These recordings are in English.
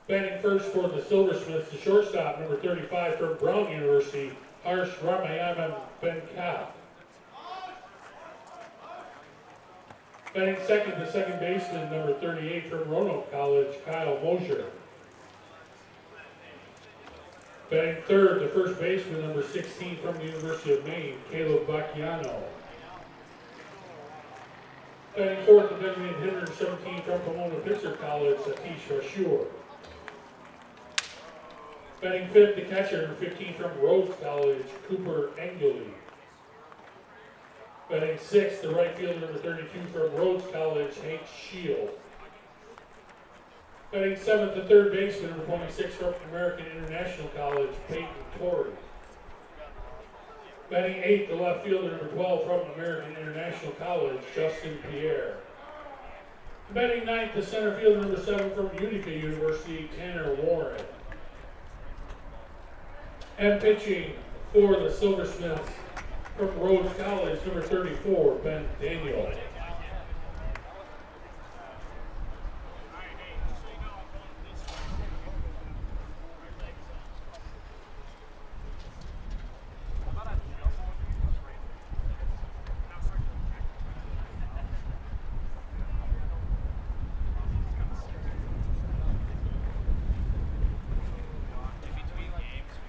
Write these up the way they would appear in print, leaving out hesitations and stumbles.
Batting first for the Silversmiths, the shortstop, number 35 from Brown University, Harsh Ramayaman Benkap. Batting second, the second baseman, number 38 from Roanoke College, Kyle Mosier. Batting third, the first baseman, number 16 from the University of Maine, Caleb Bacchiano. Batting fourth, the designated hitter, 17 from Pomona Pitzer College, Satish Rashur. Batting fifth, the catcher, number 15 from Rhodes College, Cooper Engeli. Batting sixth, the right fielder, number 32 from Rhodes College, Hank Shield. Batting seventh, the third baseman, number 26 from American International College, Peyton Torrey. Batting eighth, the left fielder, number 12 from American International College, Justin Pierre. Batting ninth, the center fielder, number 7 from Utica University, Tanner Warren. And pitching for the Silversmiths from Rhodes College, number 34, Ben Daniel.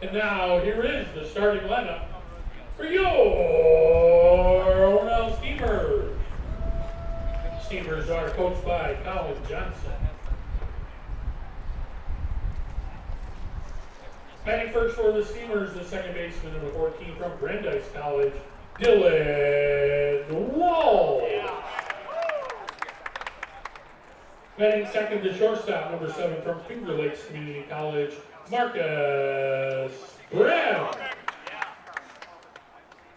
And now, here is the starting lineup for your Hornell Steamers. Steamers are coached by Colin Johnson. Batting first for the Steamers, the second baseman, number 14 from Brandeis College, Dylan Wall. Batting second, the shortstop, number 7 from Finger Lakes Community College, Marcus Brown.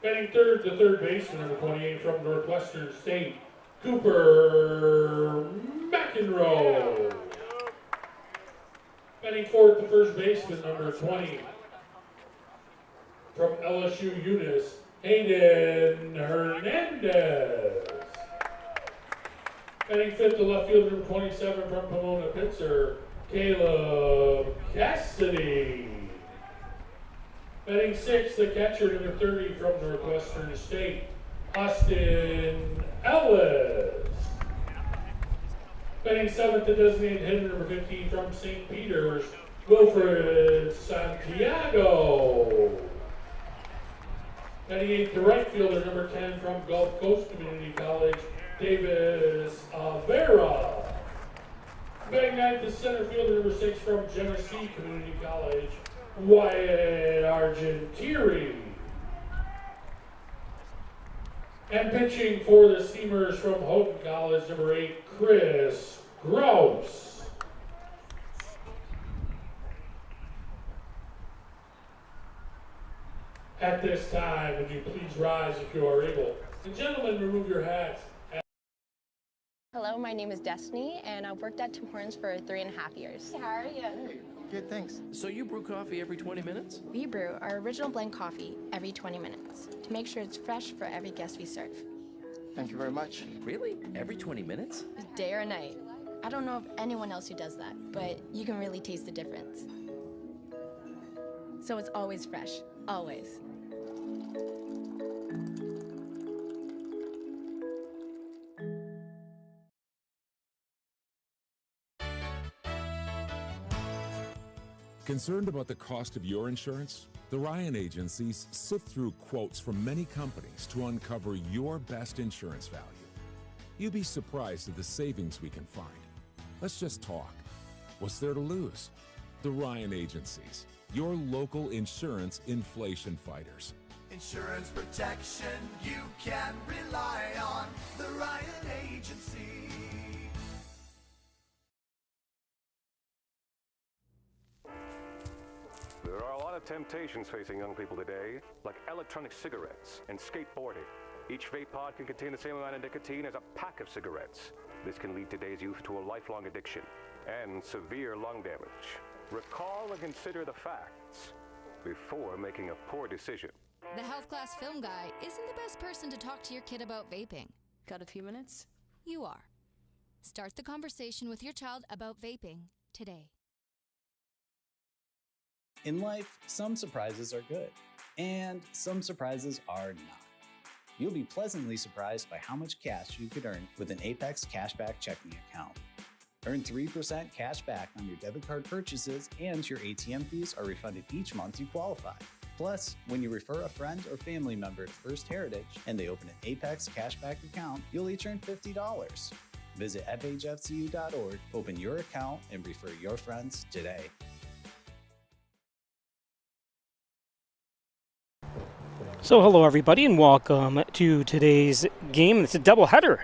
Batting third, the third baseman, number 28 from Northwestern State, Cooper McEnroe. Batting fourth, the first baseman, number 20 from LSU Eunice, Hayden Hernandez. Batting fifth, the left fielder, number 27 from Pomona Pitzer, Caleb Cassidy. Batting sixth, the catcher, number 30 from Northwestern State, Austin Ellis. Batting seventh, the designated hitter, number 15 from St. Peter's, Wilfred Santiago. Batting eighth, the right fielder, number 10 from Gulf Coast Community College, Davis Avera. Batting ninth, the center fielder, number 6 from Genesee Community College, Wyatt Argentieri. And pitching for the Steamers from Houghton College, number 8, Chris Gross. At this time, would you please rise if you are able? And gentlemen, remove your hats. Hello, my name is Destiny, and I've worked at Tim Hortons for 3.5 years. Hey, how are you? Hey, good, thanks. So you brew coffee every 20 minutes? We brew our original blend coffee every 20 minutes to make sure it's fresh for every guest we serve. Thank you very much. Really? Every 20 minutes? Day or night. I don't know of anyone else who does that, but you can really taste the difference. So it's always fresh, always. Concerned about the cost of your insurance? The Ryan agencies sift through quotes from many companies to uncover your best insurance value. You'd be surprised at the savings we can find. Let's just talk. What's there to lose? The Ryan agencies, your local insurance inflation fighters. Insurance protection you can rely on. The Ryan Agency. There are a lot of temptations facing young people today, like electronic cigarettes and skateboarding. Each vape pod can contain the same amount of nicotine as a pack of cigarettes. This can lead today's youth to a lifelong addiction and severe lung damage. Recall and consider the facts before making a poor decision. The health class film guy isn't the best person to talk to your kid about vaping. Got a few minutes? You are. Start the conversation with your child about vaping today. In life, some surprises are good, and some surprises are not. You'll be pleasantly surprised by how much cash you could earn with an Apex Cashback checking account. Earn 3% cash back on your debit card purchases, and your ATM fees are refunded each month you qualify. Plus, when you refer a friend or family member to First Heritage and they open an Apex Cashback account, you'll each earn $50. Visit fhfcu.org, open your account, and refer your friends today. So hello everybody and welcome to today's game. It's a doubleheader.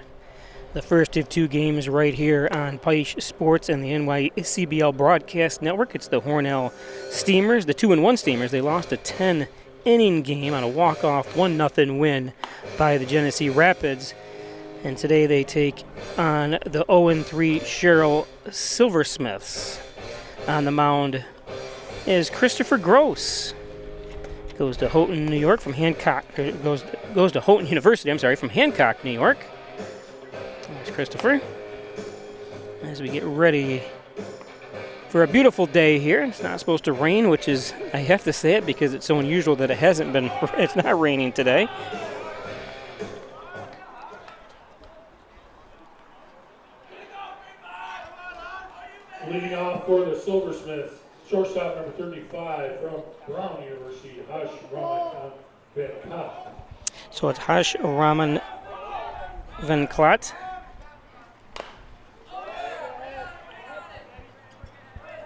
The first of two games right here on Peisch Sports and the NYCBL Broadcast Network. It's the Hornell Steamers, the 2-1 Steamers. They lost a 10-inning game on a walk-off 1-0 win by the Genesee Rapids. And today they take on the 0-3 Sherrill Silversmiths. On the mound is Christopher Gross. Goes to Houghton, New York from Hancock. Goes to Houghton University, from Hancock, New York. There's Christopher. As we get ready for a beautiful day here. It's not supposed to rain, which is, I have to say it because it's so unusual that it hasn't been, it's not raining today. Leading off for the Silversmiths, shortstop number 35 from Brown University, Hush Raman Venklat. So it's Hush Raman Venklat.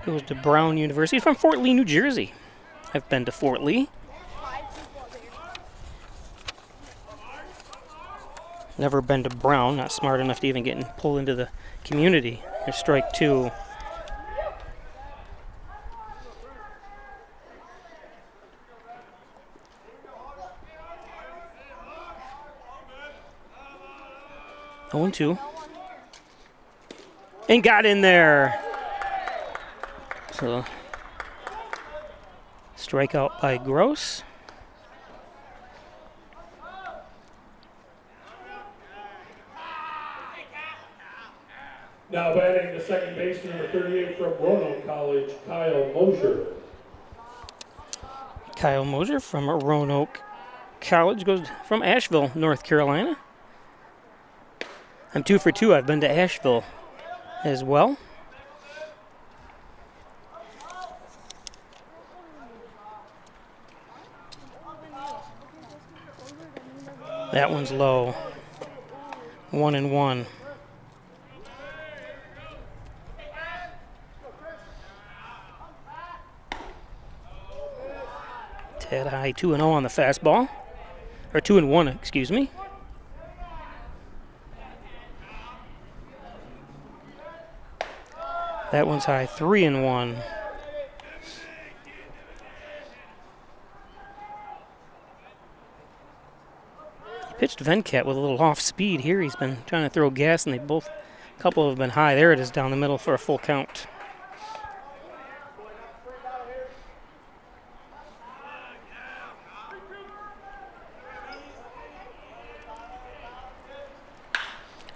Goes to Brown University from Fort Lee, New Jersey. I've been to Fort Lee. Never been to Brown, not smart enough to even get pulled into the community. There's strike two. Oh, 2. And got in there. So, strikeout by Gross. Now batting the second baseman, number 38 from Roanoke College, Kyle Mosier. Kyle Mosier from Roanoke College goes from Asheville, North Carolina. I'm 2 for 2. I've been to Asheville as well. That one's low. 1-1. Tad high, 2-0 on the fastball. Or 2-1, excuse me. That one's high, 3-1. He pitched Venkat with a little off speed here. He's been trying to throw gas, and a couple have been high. There it is down the middle for a full count.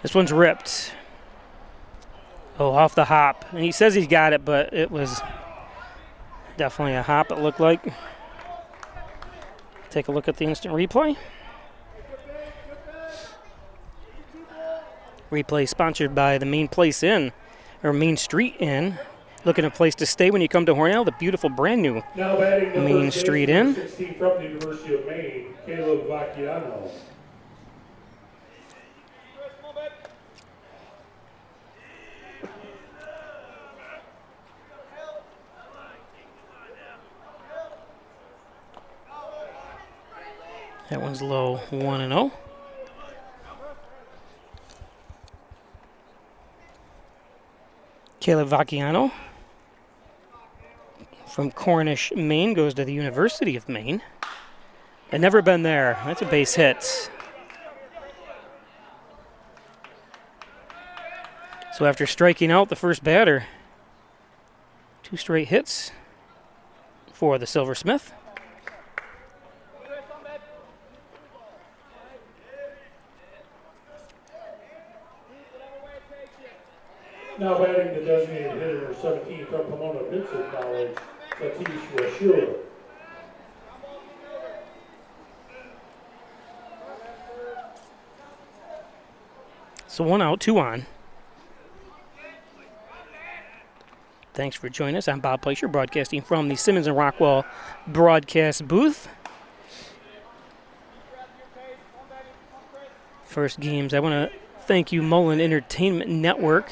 This one's ripped. Oh, off the hop. And he says he's got it, but it was definitely a hop, it looked like. Take a look at the instant replay. Replay sponsored by the Main Place Inn, or Main Street Inn. Looking at a place to stay when you come to Hornell, the beautiful brand new Main Street Inn. 16 from the University of Maine, Caleb Vacchiano. That one's low, 1-0. Caleb Vacchiano from Cornish, Maine, goes to the University of Maine. I've never been there. That's a base hit. So after striking out the first batter, 2 straight hits for the Silversmith. Now batting the designated hitter, number 17 from Pomona Vincent College, Sherrill. So 1 out, 2 on. Thanks for joining us. I'm Bob Pleasure, broadcasting from the Simmons and Rockwell broadcast booth. First games, I want to thank you, Mullen Entertainment Network,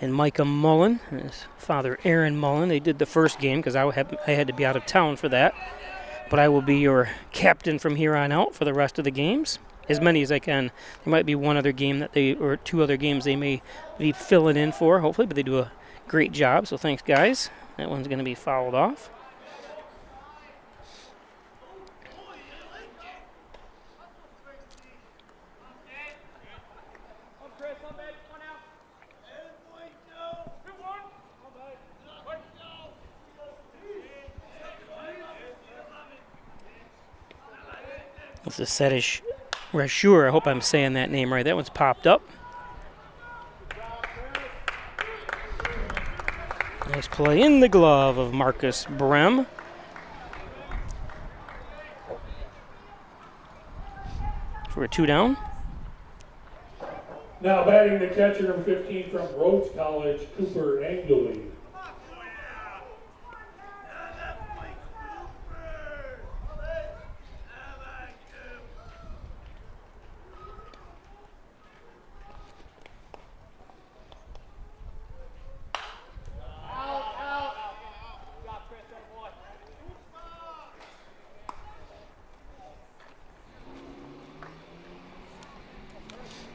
and Micah Mullen and his father, Aaron Mullen. They did the first game because I had to be out of town for that. But I will be your captain from here on out for the rest of the games, as many as I can. There might be one other game or 2 other games they may be filling in for, hopefully, but they do a great job, so thanks, guys. That one's going to be fouled off. This is Sedish Rashur. I hope I'm saying that name right. That one's popped up. Nice play in the glove of Marcus Brem. For a 2 down. Now batting the catcher, number 15 from Rhodes College, Cooper Angley.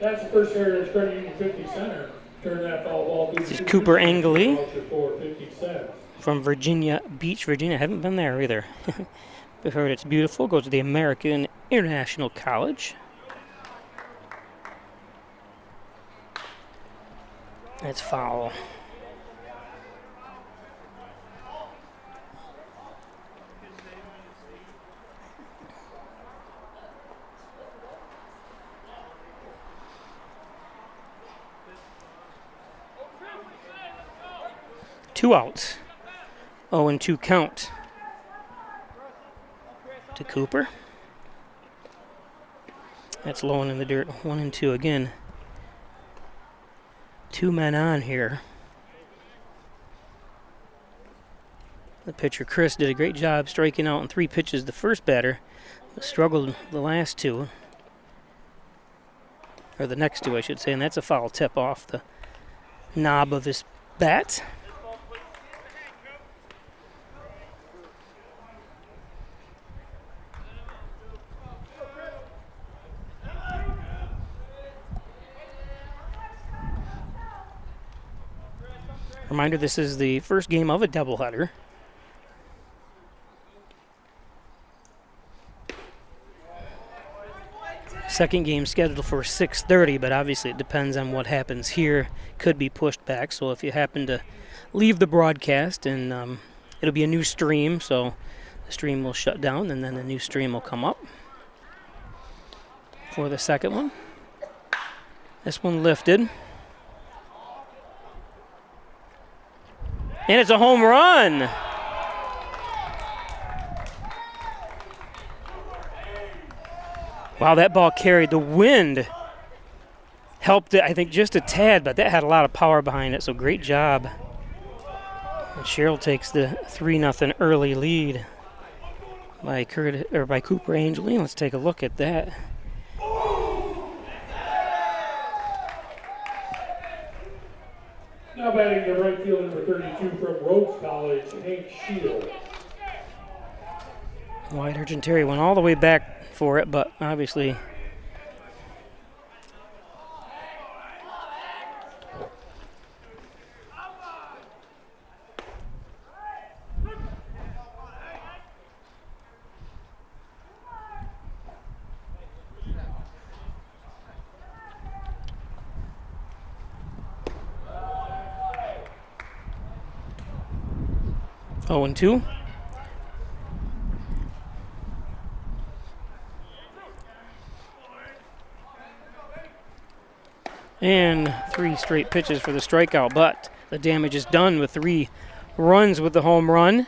That's the first error that's credited to 50 center. Turn that foul ball to this is Cooper Angley for 50 cents. from Virginia Beach, Virginia. I haven't been there either. We've heard it's beautiful. Goes to the American International College. That's foul. Two outs. 0-2 count to Cooper. That's low and in the dirt. 1-2 again. 2 men on here. The pitcher, Chris, did a great job striking out in 3 pitches. The first batter struggled the last 2. Or the next 2, I should say. And that's a foul tip off the knob of his bat. Reminder, this is the first game of a doubleheader. Second game scheduled for 6:30, but obviously it depends on what happens here. Could be pushed back, so if you happen to leave the broadcast, and it'll be a new stream, so the stream will shut down, and then the new stream will come up for the second one. This one lifted. And it's a home run. Wow, that ball carried. The wind helped it, I think, just a tad, but that had a lot of power behind it, so great job. And Sherrill takes the 3-0 early lead by Cooper Angley. Let's take a look at that. Now batting the right field, number 32 from Rhodes College, Hank Shield. Wyatt Argenteri went all the way back for it, but obviously Oh, 2. And 3 straight pitches for the strikeout, but the damage is done with 3 runs with the home run.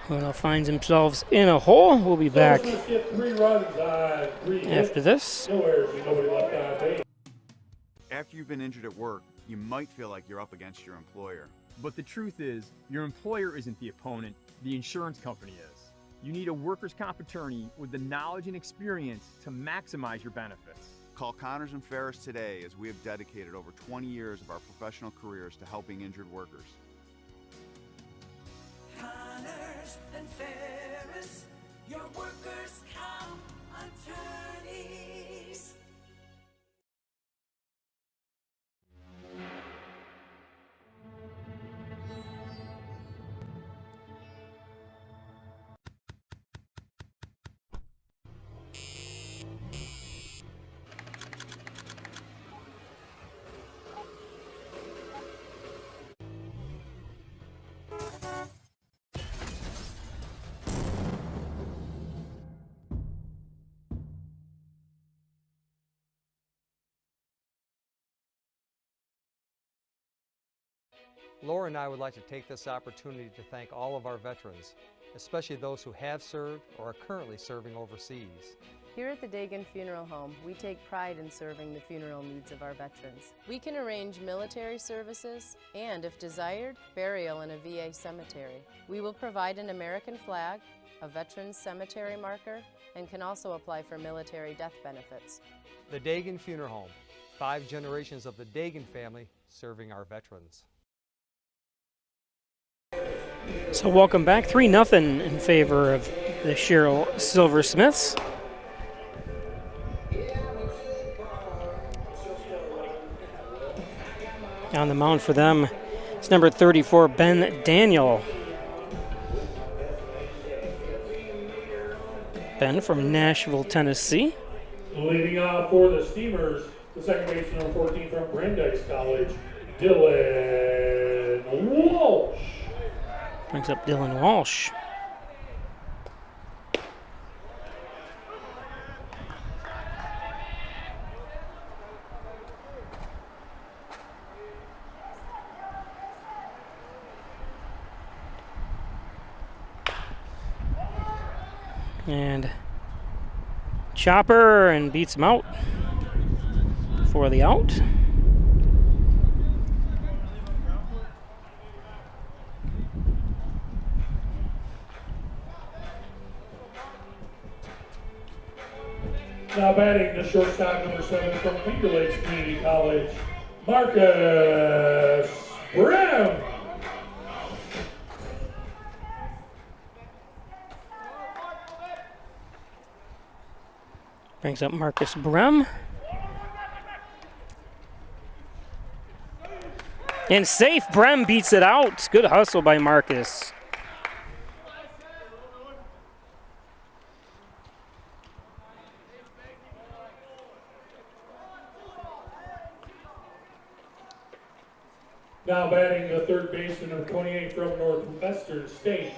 Hornell finds themselves in a hole. We'll be back Silversmiths get 3 runs on 3 hits. after this. No errors and nobody left on base. After you've been injured at work, you might feel like you're up against your employer. But the truth is, your employer isn't the opponent, the insurance company is. You need a workers' comp attorney with the knowledge and experience to maximize your benefits. Call Connors and Ferris today, as we have dedicated over 20 years of our professional careers to helping injured workers. Connors and Ferris, your workers' comp attorneys. Laura and I would like to take this opportunity to thank all of our veterans, especially those who have served or are currently serving overseas. Here at the Dagan Funeral Home, we take pride in serving the funeral needs of our veterans. We can arrange military services and, if desired, burial in a VA cemetery. We will provide an American flag, a veteran's cemetery marker, and can also apply for military death benefits. The Dagan Funeral Home, 5 generations of the Dagan family serving our veterans. So welcome back. 3-0 in favor of the Sherrill Silversmiths. On the mound for them, it's number 34, Ben Daniel. Ben from Nashville, Tennessee. Leading off for the Steamers, the second baseman, number 14 from Brandeis College, Dylan Walsh. Brings up Dylan Walsh. And chopper and beats him out for the out. Now batting the shortstop, number 7 from Finger Lakes Community College, Marcus Brem. Brings up Marcus Brem. And safe, Brem beats it out. Good hustle by Marcus. Now batting the third baseman, number 28 from Northwestern State,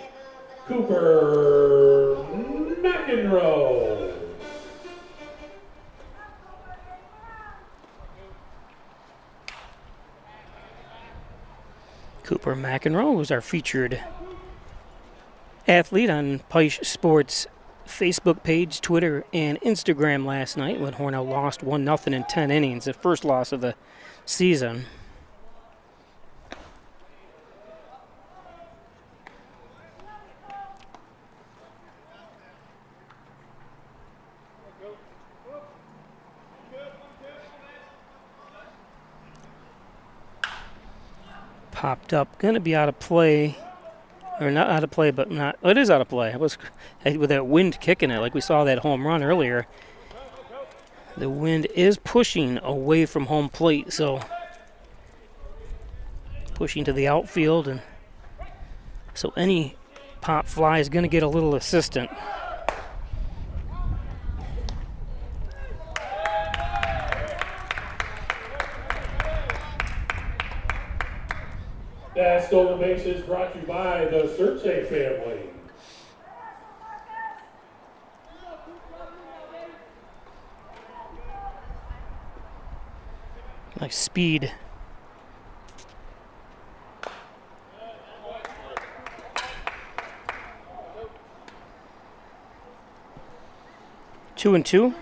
Cooper McEnroe. Cooper McEnroe was our featured athlete on Peisch Sports Facebook page, Twitter, and Instagram last night when Hornell lost 1-0 in 10 innings, the first loss of the season. Popped up, gonna be out of play, or not out of play, but not. Oh, it is out of play. It was with that wind kicking it, like we saw that home run earlier. The wind is pushing away from home plate, so pushing to the outfield, and so any pop fly is gonna get a little assistant. That stolen base is brought to you by the Searche family. Nice speed. 2-2.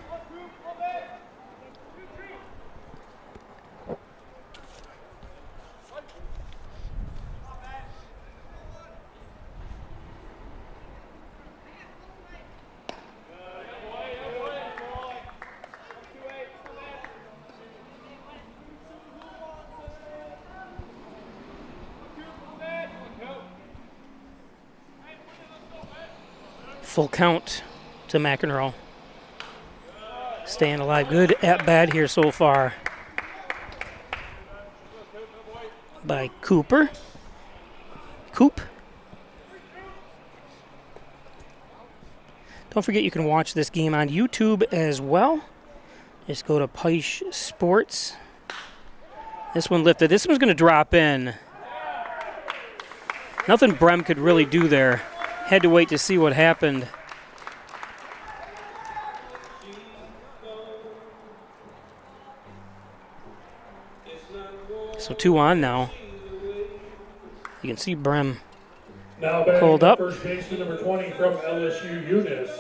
Full count to McEnroe. Staying alive. Good at bat here so far by Coop. Don't forget you can watch this game on YouTube as well. Just go to Peisch Sports. This one lifted. This one's going to drop in. Nothing Brem could really do there. Had to wait to see what happened. So 2 on now. You can see Brem hold up. First baseman number 20 from LSU Eunice,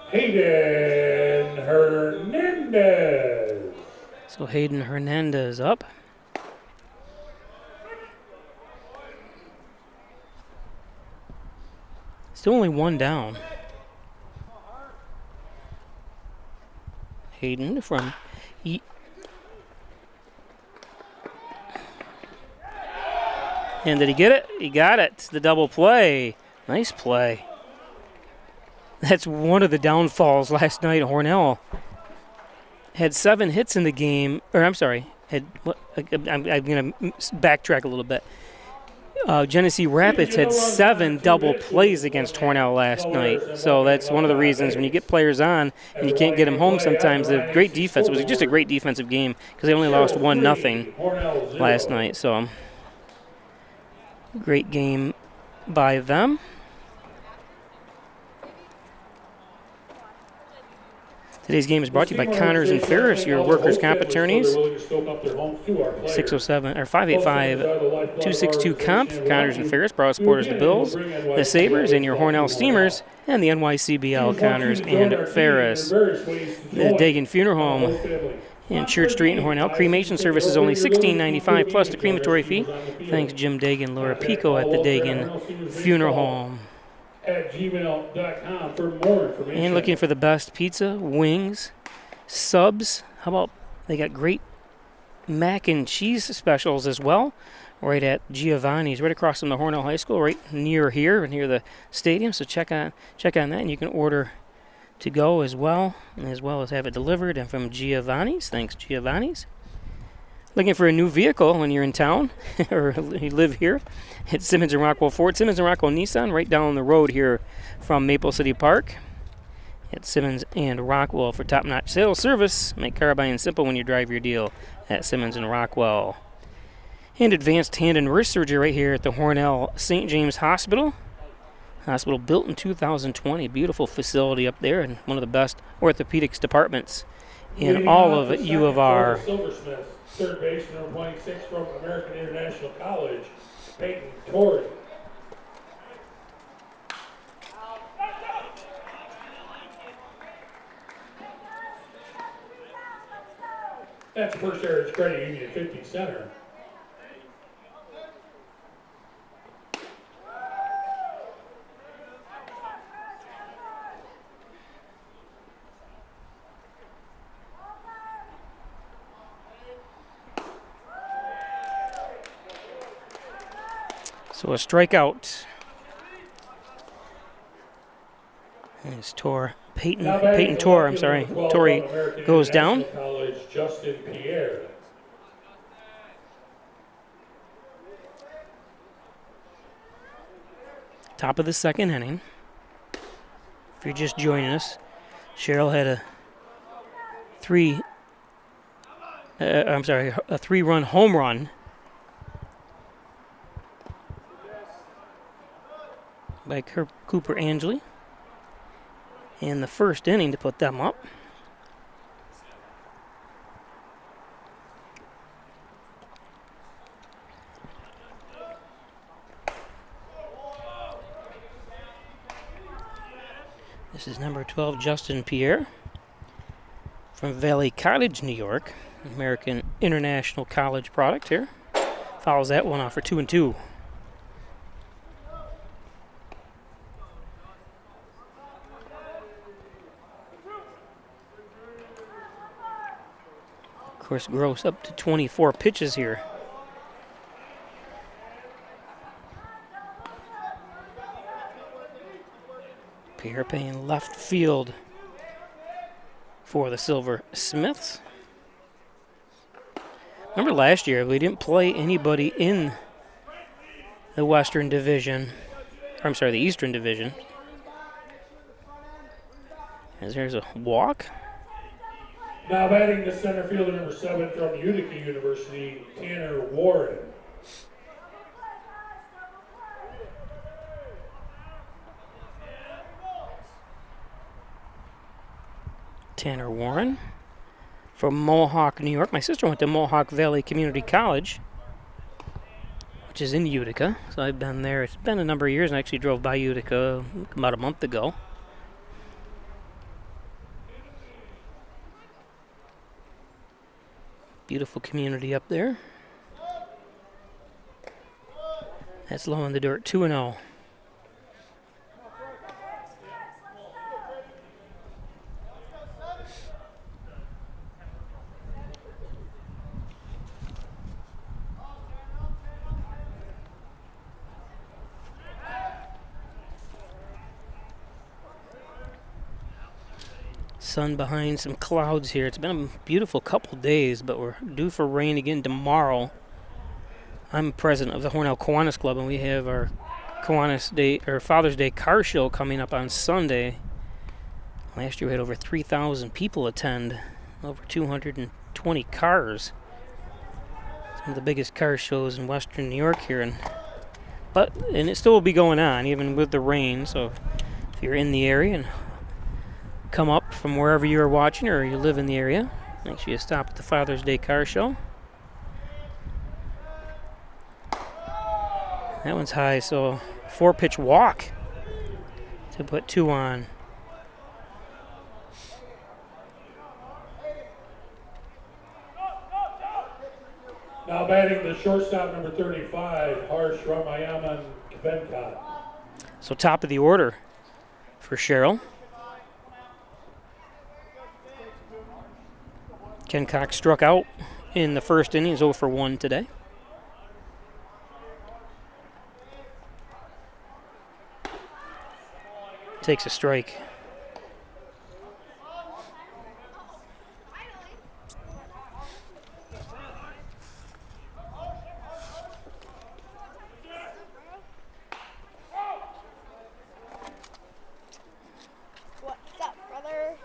Hayden Hernandez. So Hayden Hernandez up. Still only 1 down. Hayden from and did he get it? He got it. The double play. Nice play. That's one of the downfalls last night. Hornell had 7 hits in the game. Or I'm sorry. I'm going to backtrack a little bit. Genesee Rapids had 7 double plays against Hornell last night. So that's one of the reasons when you get players on and you can't get them home sometimes. The great defense, it was just a great defensive game because they only lost 1-0 last night. So great game by them. Today's game is brought to you by Connors and Ferris, your workers' comp attorneys. 607 or 585-262-COMP. Connors and Ferris, proud supporters of the Bills, the Sabres, and your Hornell Steamers, and the NYCBL Connors and Ferris. The Dagan Funeral Home in Church Street in Hornell. Cremation service is only $16.95 plus the crematory fee. Thanks Jim Dagan, Laura Pico at the Dagan Funeral Home. At gmail.com for more information. And looking for the best pizza, wings, subs. How about they got great mac and cheese specials as well, right at Giovanni's, right across from the Hornell High School, right near here, near the stadium. So check on that, and you can order to go as well as have it delivered. And from Giovanni's, thanks Giovanni's. Looking for a new vehicle when you're in town or you live here? It's Simmons and Rockwell Ford, Simmons and Rockwell Nissan, right down the road here from Maple City Park. It's Simmons and Rockwell for top-notch sales service. Make car buying simple when you drive your deal at Simmons and Rockwell. And advanced hand and wrist surgery right here at the Hornell St. James Hospital. Hospital built in 2020. Beautiful facility up there and one of the best orthopedics departments in all of U of R. Silversmiths, third base, number 26 from American International College, Peyton Torrey. That's First Heritage Credit Union 50 Center. So a strikeout. And it's Peyton Torrey goes down. College, Justin Pierre. Top of the second inning. If you're just joining us, Sherrill had a 3-run home run by Cooper Angeli in the first inning to put them up. This is number 12, Justin Pierre. from Valley Cottage, New York. American International College product here. Fouls that one off for 2-2. Of course, Gross up to 24 pitches here. Pierre Payne left field for the Silversmiths. Remember last year, we didn't play anybody in the Western Division. Or I'm sorry, the Eastern Division. As there's a walk. Now batting the center fielder number 7 from Utica University, Tanner Warren. Tanner Warren from Mohawk, New York. My sister went to Mohawk Valley Community College, which is in Utica. So I've been there. It's been a number of years, and I actually drove by Utica about a month ago. Beautiful community up there. That's low in the dirt, 2-0. Sun behind some clouds here. It's been a beautiful couple days, but we're due for rain again tomorrow. I'm president of the Hornell Kiwanis Club, and we have our Kiwanis Day or Father's Day car show coming up on Sunday. Last year we had over 3,000 people attend, over 220 cars. Some of the biggest car shows in Western New York here, and it still will be going on even with the rain. So if you're in the area and come up from wherever you are watching or you live in the area, make sure you stop at the Father's Day car show. That one's high, so 4-pitch walk to put 2 on. Now batting the shortstop number 35, Harsh Ramayaman Kabenka. So top of the order for Sherrill. Ken Cox struck out in the first inning. He's 0 for 1 today. Takes a strike. What's up, brother?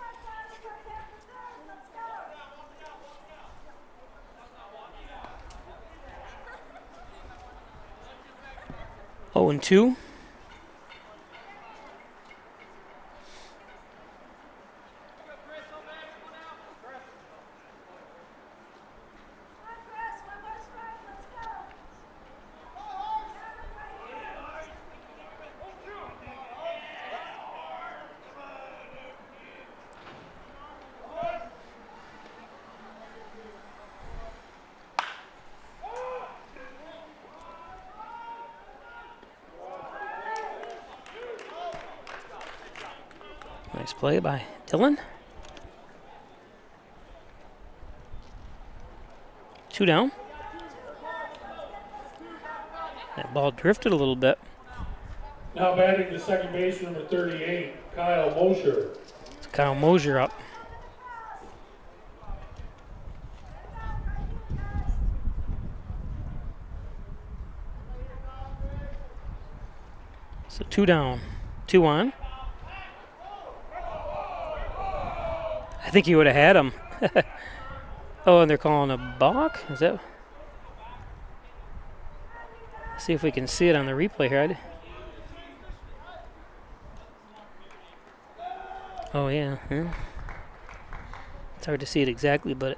0-2. Nice play by Dylan. 2 down. That ball drifted a little bit. Now batting the second base, number 38, Kyle Mosher. It's Kyle Mosher up. So 2 down, 2 on. I think he would have had him. Oh, and they're calling a balk? Is that? See if we can see it on the replay here. Oh, yeah. It's hard to see it exactly, but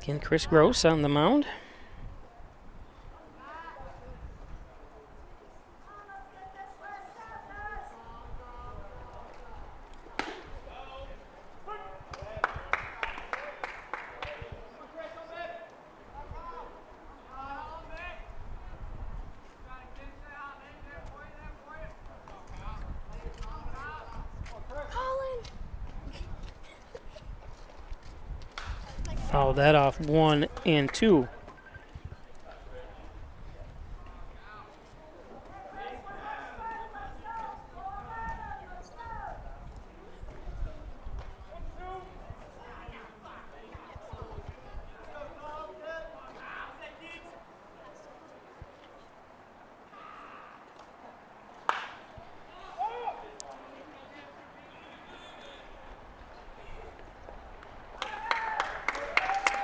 Again, Chris Gross on the mound. Foul that off 1 and 2.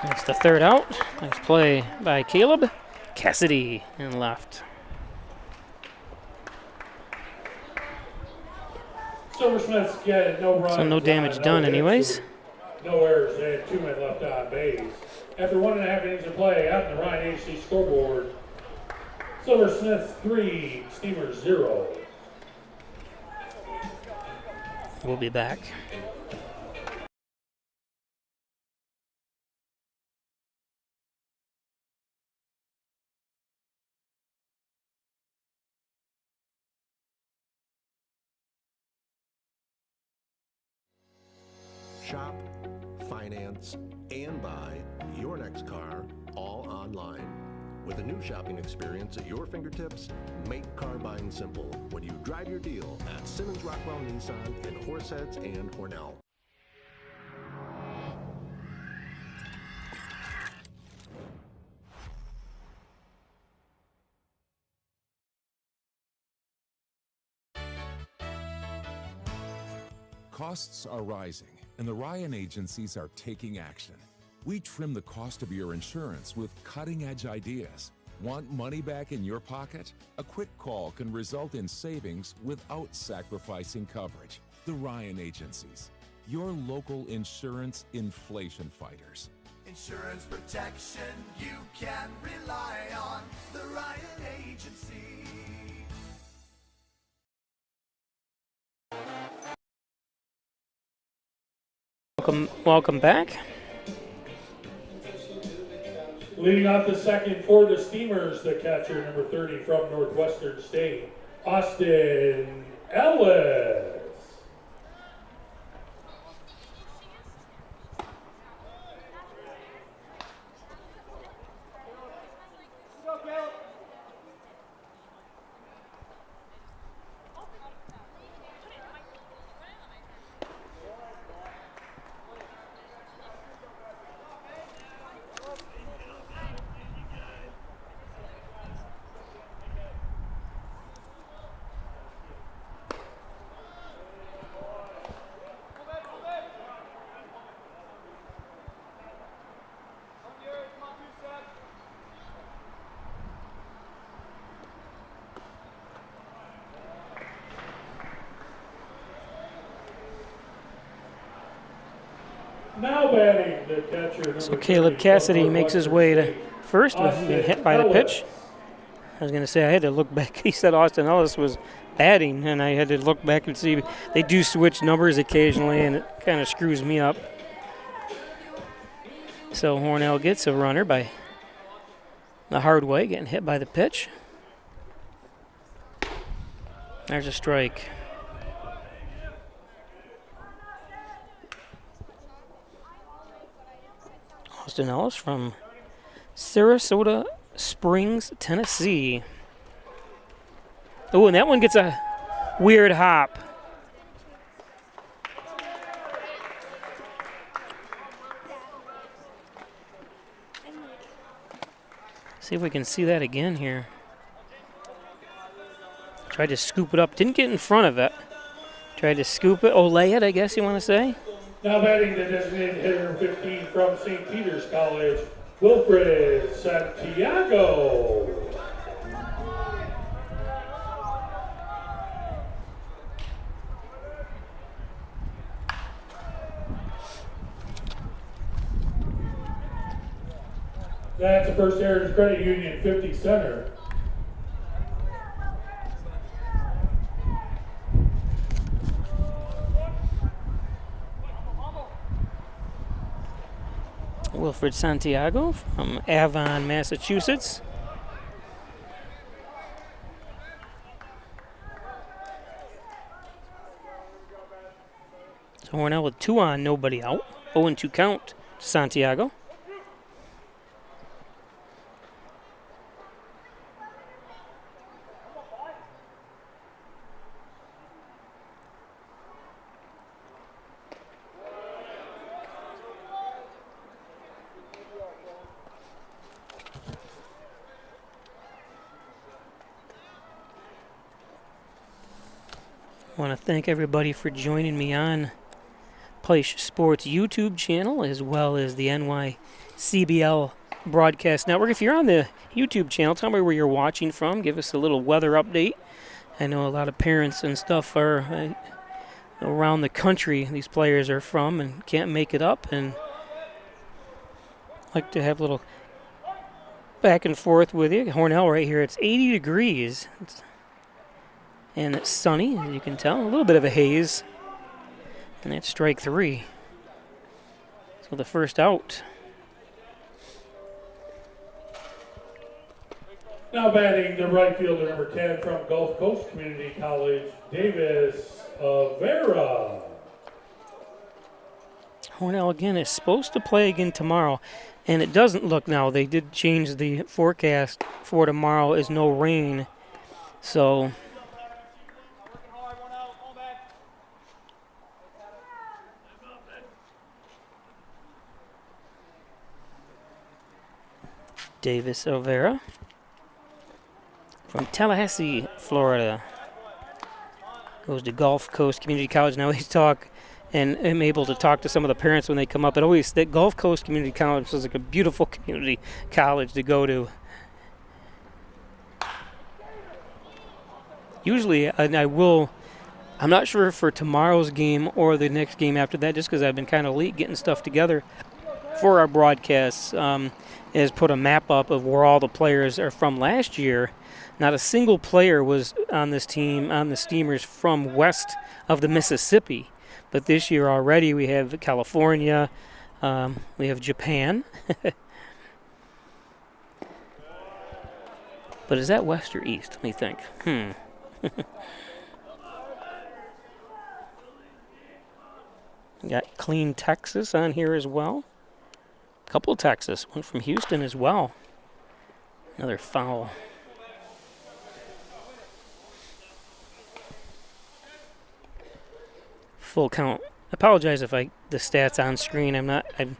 That's the third out. Nice play by Caleb. Cassidy in left. Silversmiths get no runs. So no damage done anyways. No errors. They had 2 men left on base. After 1.5 innings of play out in the Ryan HC scoreboard, Silversmiths 3, Steamers 0. We'll be back. Shop, finance, and buy your next car all online. With a new shopping experience at your fingertips, make car buying simple when you drive your deal at Simmons Rockwell Nissan in Horseheads and Hornell. Costs are rising, and the Ryan agencies are taking action. We trim the cost of your insurance with cutting-edge ideas. Want money back in your pocket? A quick call can result in savings without sacrificing coverage. The Ryan agencies, your local insurance inflation fighters. Insurance protection you can rely on. The Ryan Agency. Welcome back. Leading off the second for the Steamers, the catcher number 30 from Northwestern State, Austin Ellis. Now batting the catcher. So Caleb Cassidy makes his way to first, but being hit by the pitch. I was going to say I had to look back. He said Austin Ellis was batting, and I had to look back and see. They do switch numbers occasionally, and it kind of screws me up. So Hornell gets a runner by the hard way, getting hit by the pitch. There's a strike. Austin Ellis from Sarasota Springs, Tennessee. Oh, and that one gets a weird hop. See if we can see that again here. Tried to scoop it up. Didn't get in front of it. Tried to scoop it. Oh, lay it, I guess you want to say. Now batting the designated hitter 15 from St. Peter's College, Wilfred Santiago. That's a First Heritage Credit Union 50 center. Wilfred Santiago from Avon, Massachusetts. So Hornell with 2 on, nobody out. 0-2 count to Santiago. I want to thank everybody for joining me on Peisch Sports YouTube channel as well as the NYCBL Broadcast Network. If you're on the YouTube channel, tell me where you're watching from. Give us a little weather update. I know a lot of parents and stuff are around the country. These players are from and can't make it up, and like to have a little back and forth with you. Hornell right here, it's 80 degrees. And it's sunny, as you can tell. A little bit of a haze. And that's strike 3. So the first out. Now batting the right fielder, number 10 from Gulf Coast Community College, Davis Avera. Hornell again is supposed to play again tomorrow. And it doesn't look now. They did change the forecast for tomorrow is no rain. So Davis Avera from Tallahassee, Florida. Goes to Gulf Coast Community College. Now he's and I'm able to talk to some of the parents when they come up. It always, that Gulf Coast Community College is like a beautiful community college to go to. Usually, I'm not sure for tomorrow's game or the next game after that, just because I've been kind of late getting stuff together for our broadcasts, is put a map up of where all the players are from last year. Not a single player was on this team, on the Steamers, from west of the Mississippi. But this year already we have California, we have Japan. But is that west or east? Let me think. Got Clean Texas on here as well. A couple of Texas, one from Houston as well. Another foul. Full count. I apologize if the stats on screen. I'm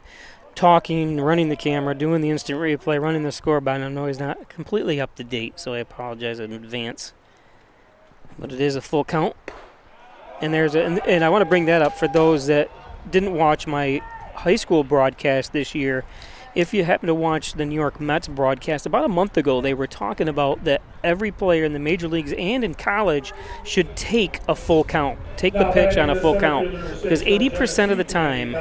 talking, running the camera, doing the instant replay, running the scoreboard. I know he's not completely up to date, so I apologize in advance. But it is a full count. And and I want to bring that up for those that didn't watch my high school broadcast this year. If you happen to watch the New York Mets broadcast, about a month ago they were talking about that every player in the major leagues and in college should take a full count, take the pitch on a full count, because 80% of the time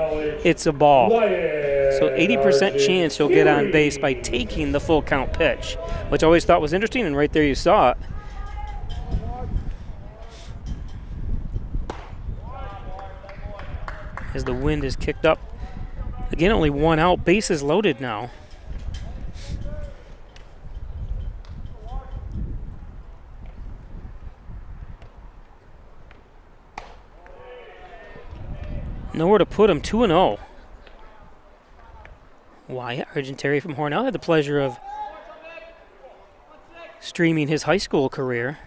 it's a ball. So 80% chance you'll get on base by taking the full count pitch, which I always thought was interesting, and right there you saw it. As the wind is kicked up. Again, only one out. Bases loaded now. Nowhere to put him. 2-0. Wyatt Argenteri from Hornell had the pleasure of streaming his high school career.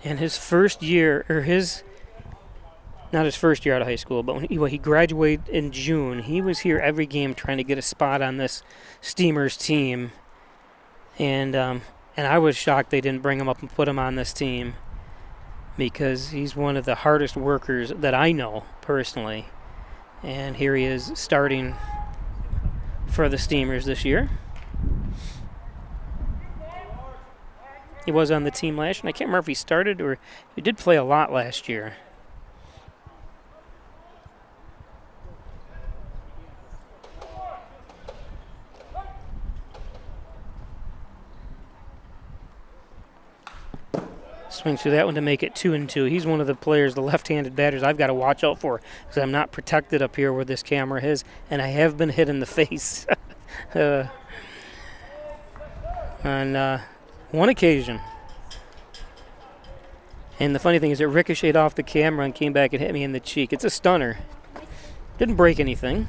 And his first year, or not his first year out of high school, but when he graduated in June, he was here every game trying to get a spot on this Steamers team. And I was shocked they didn't bring him up and put him on this team, because he's one of the hardest workers that I know personally. And here he is starting for the Steamers this year. He was on the team last year, and I can't remember if he started or he did play a lot last year. Swings through that one to make it 2-2. He's one of the players, the left-handed batters I've got to watch out for because I'm not protected up here where this camera is, and I have been hit in the face on one occasion. And the funny thing is it ricocheted off the camera and came back and hit me in the cheek. It's a stunner. Didn't break anything.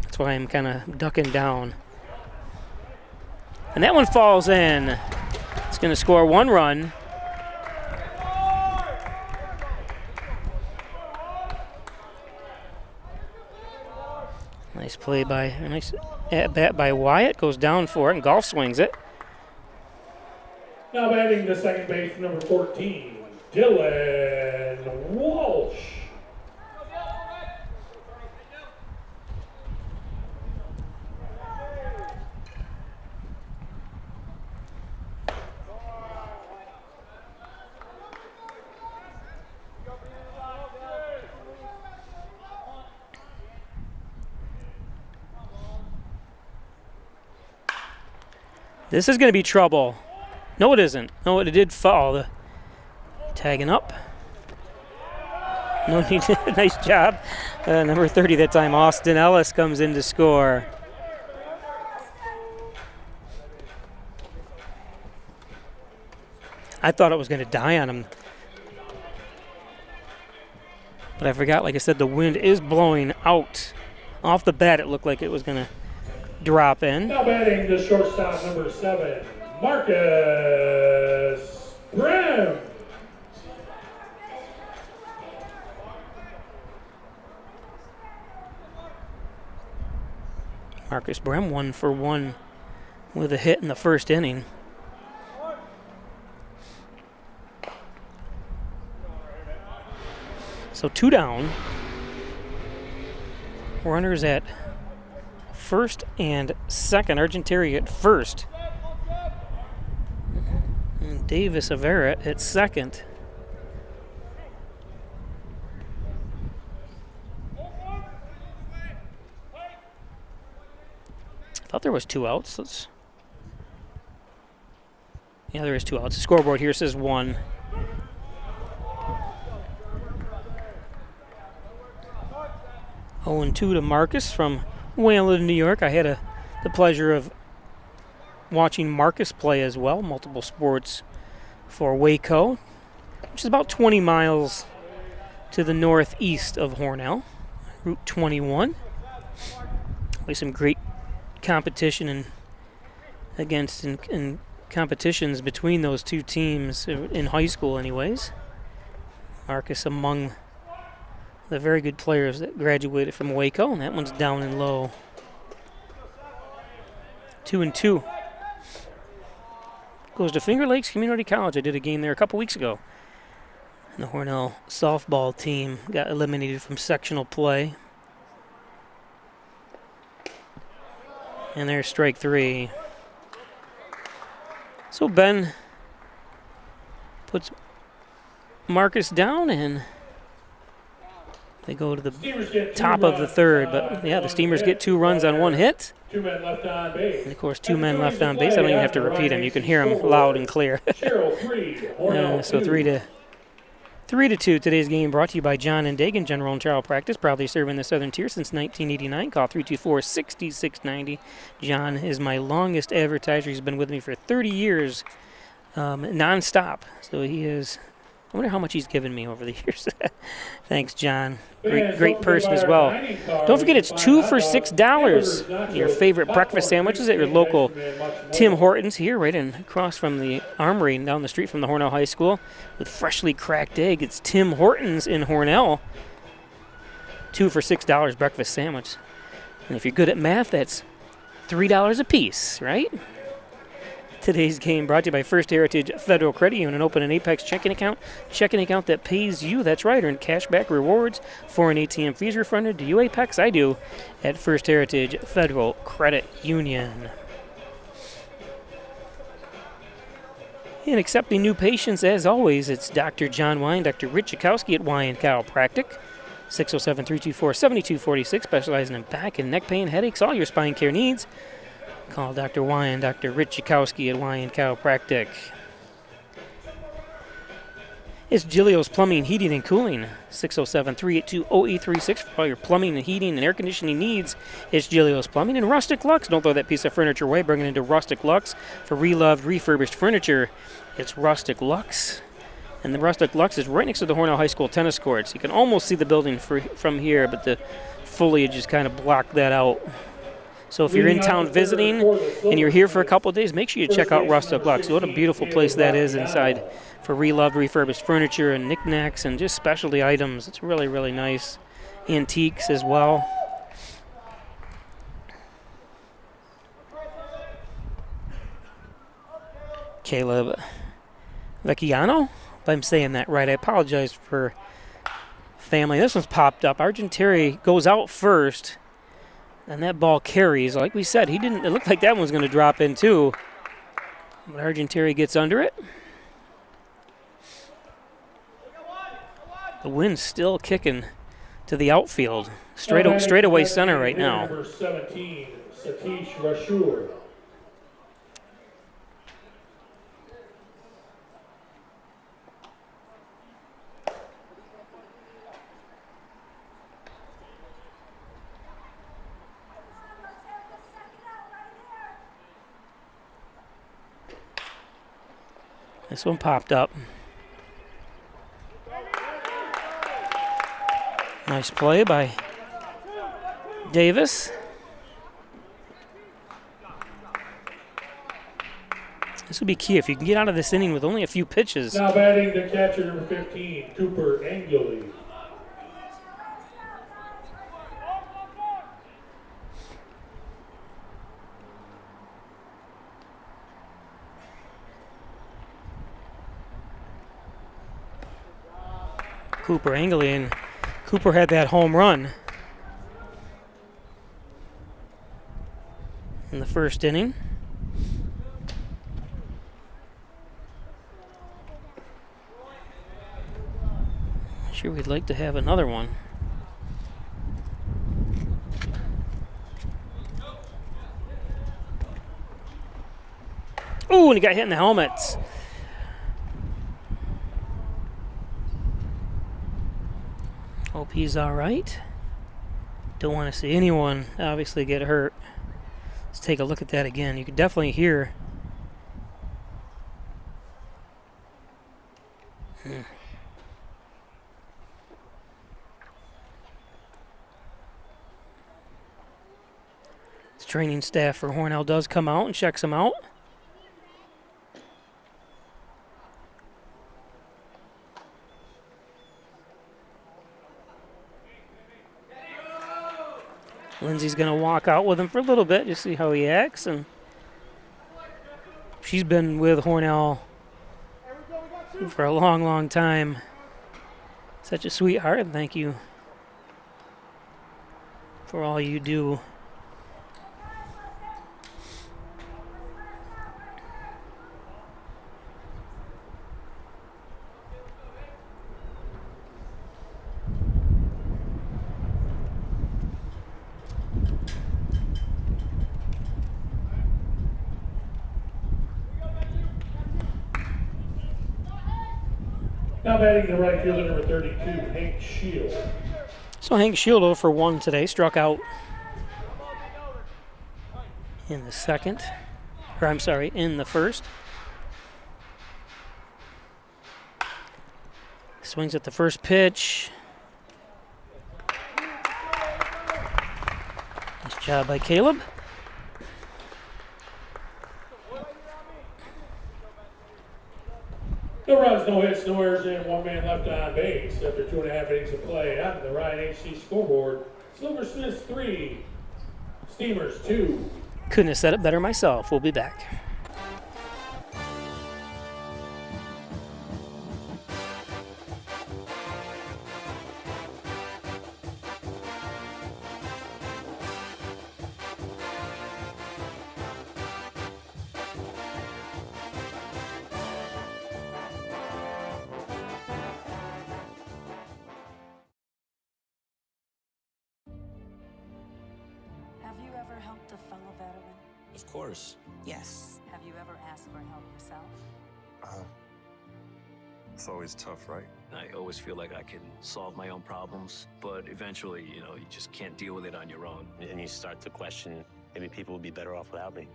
That's why I'm kind of ducking down. And that one falls in. It's going to score 1 run. Nice play by, nice at bat by Wyatt. Goes down for it and golf swings it. Now batting the second base, number 14, Dylan Walsh. This is going to be trouble. No, it isn't. No, it did fall. Tagging up. No need. Nice job. Number 30 that time, Austin Ellis, comes in to score. I thought it was going to die on him. But I forgot, like I said, the wind is blowing out. Off the bat, it looked like it was going to drop in. Now batting the shortstop, number 7, Marcus Brim. Marcus Brim 1 for 1 with a hit in the first inning. So 2 down. Runners at first and second. Argenteri at first. And Davis Avera at second. I thought there was 2 outs. Yeah, there is 2 outs. The scoreboard here says 1. Oh, and 2 to Marcus from Wayland, New York. I had the pleasure of watching Marcus play as well, multiple sports for Waco, which is about 20 miles to the northeast of Hornell, Route 21. Always some great competition in competitions between those 2 teams in high school anyways. Marcus among the very good players that graduated from Waco, and that one's down and low. 2-2. Goes to Finger Lakes Community College. I did a game there a couple weeks ago. And the Hornell softball team got eliminated from sectional play. And there's strike 3. So Ben puts Marcus down, and they go to the top of the third. But yeah, the Steamers get 2 runs on 1 hit. 2 men left on base. And of course, 2 men left on base. I don't even have to repeat them. You can hear them loud and clear. Sherrill 3, Hornell So 3-2. Today's game brought to you by John and Dagan General and Child Practice, proudly serving the Southern Tier since 1989. Call 324-6690. John is my longest advertiser. He's been with me for 30 years, nonstop. So he is. I wonder how much he's given me over the years. Thanks, John. Great person as well. Don't forget, it's 2 for $6. Your favorite breakfast sandwiches at your local Tim Hortons here, right across from the Armory and down the street from the Hornell High School with freshly cracked egg. It's Tim Hortons in Hornell. 2 for $6 breakfast sandwich. And if you're good at math, that's $3 a piece, right? Today's game brought to you by First Heritage Federal Credit Union. Open an Apex checking account that pays you. That's right, earn cashback rewards, foreign ATM fees refunded. Do you Apex? I do at First Heritage Federal Credit Union. And accepting new patients, as always, it's Dr. John Wine, Dr. Rich Jakowski at Wine Chiropractic. 607-324-7246, specializing in back and neck pain, headaches, all your spine care needs. Call Dr. Wyan, Dr. Rich Jakowski at Wyan Chiropractic. It's Giglio's Plumbing, Heating, and Cooling. 607-382-0836 for all your plumbing and heating and air conditioning needs. It's Giglio's Plumbing. And Rustic Lux. Don't throw that piece of furniture away. Bring it into Rustic Lux for reloved, refurbished furniture. It's Rustic Lux. And the Rustic Lux is right next to the Hornell High School tennis courts. You can almost see the building from here, but the foliage just kind of blocked that out. So if you're in town visiting and you're here for a couple of days, make sure you check out Rustic Lux. What a beautiful place that is inside for reloved, refurbished furniture and knickknacks and just specialty items. It's really, really nice. Antiques as well. Caleb Vecchiano, if I'm saying that right. I apologize for family. This one's popped up. Argenteri goes out first. And that ball carries. Like we said, it looked like that one was going to drop in too. But Argenteri gets under it. The wind's still kicking to the outfield. Straight away center right now. Number 17, Satish Rashur. This one popped up. Nice play by Davis. This would be key if you can get out of this inning with only a few pitches. Now batting the catcher, number 15, Cooper Angley. Cooper Angley, and Cooper had that home run in the first inning. Sure, we'd like to have another one. Oh, and he got hit in the helmets. Hope he's all right. Don't want to see anyone obviously get hurt. Let's take a look at that again. You can definitely hear. The training staff for Hornell does come out and checks him out. Lindsay's going to walk out with him for a little bit, just see how he acts. And she's been with Hornell for a long, long time. Such a sweetheart, and thank you for all you do. Now batting the right fielder, number 32, Hank Shield. So Hank Shield 0 for 1 today, struck out in the second, or I'm sorry, in the first. Swings at the first pitch. Nice job by Caleb. No runs, no hits, no errors, and one man left on base after 2.5 innings of play on the Ryan HC scoreboard. Silversmiths 3, Steamers 2. Couldn't have said it better myself. We'll be back. Have you ever helped a fellow veteran? Of course. Yes. Have you ever asked for help yourself? It's always tough, right? I always feel like I can solve my own problems, but eventually, you just can't deal with it on your own. And you start to question, maybe people would be better off without me.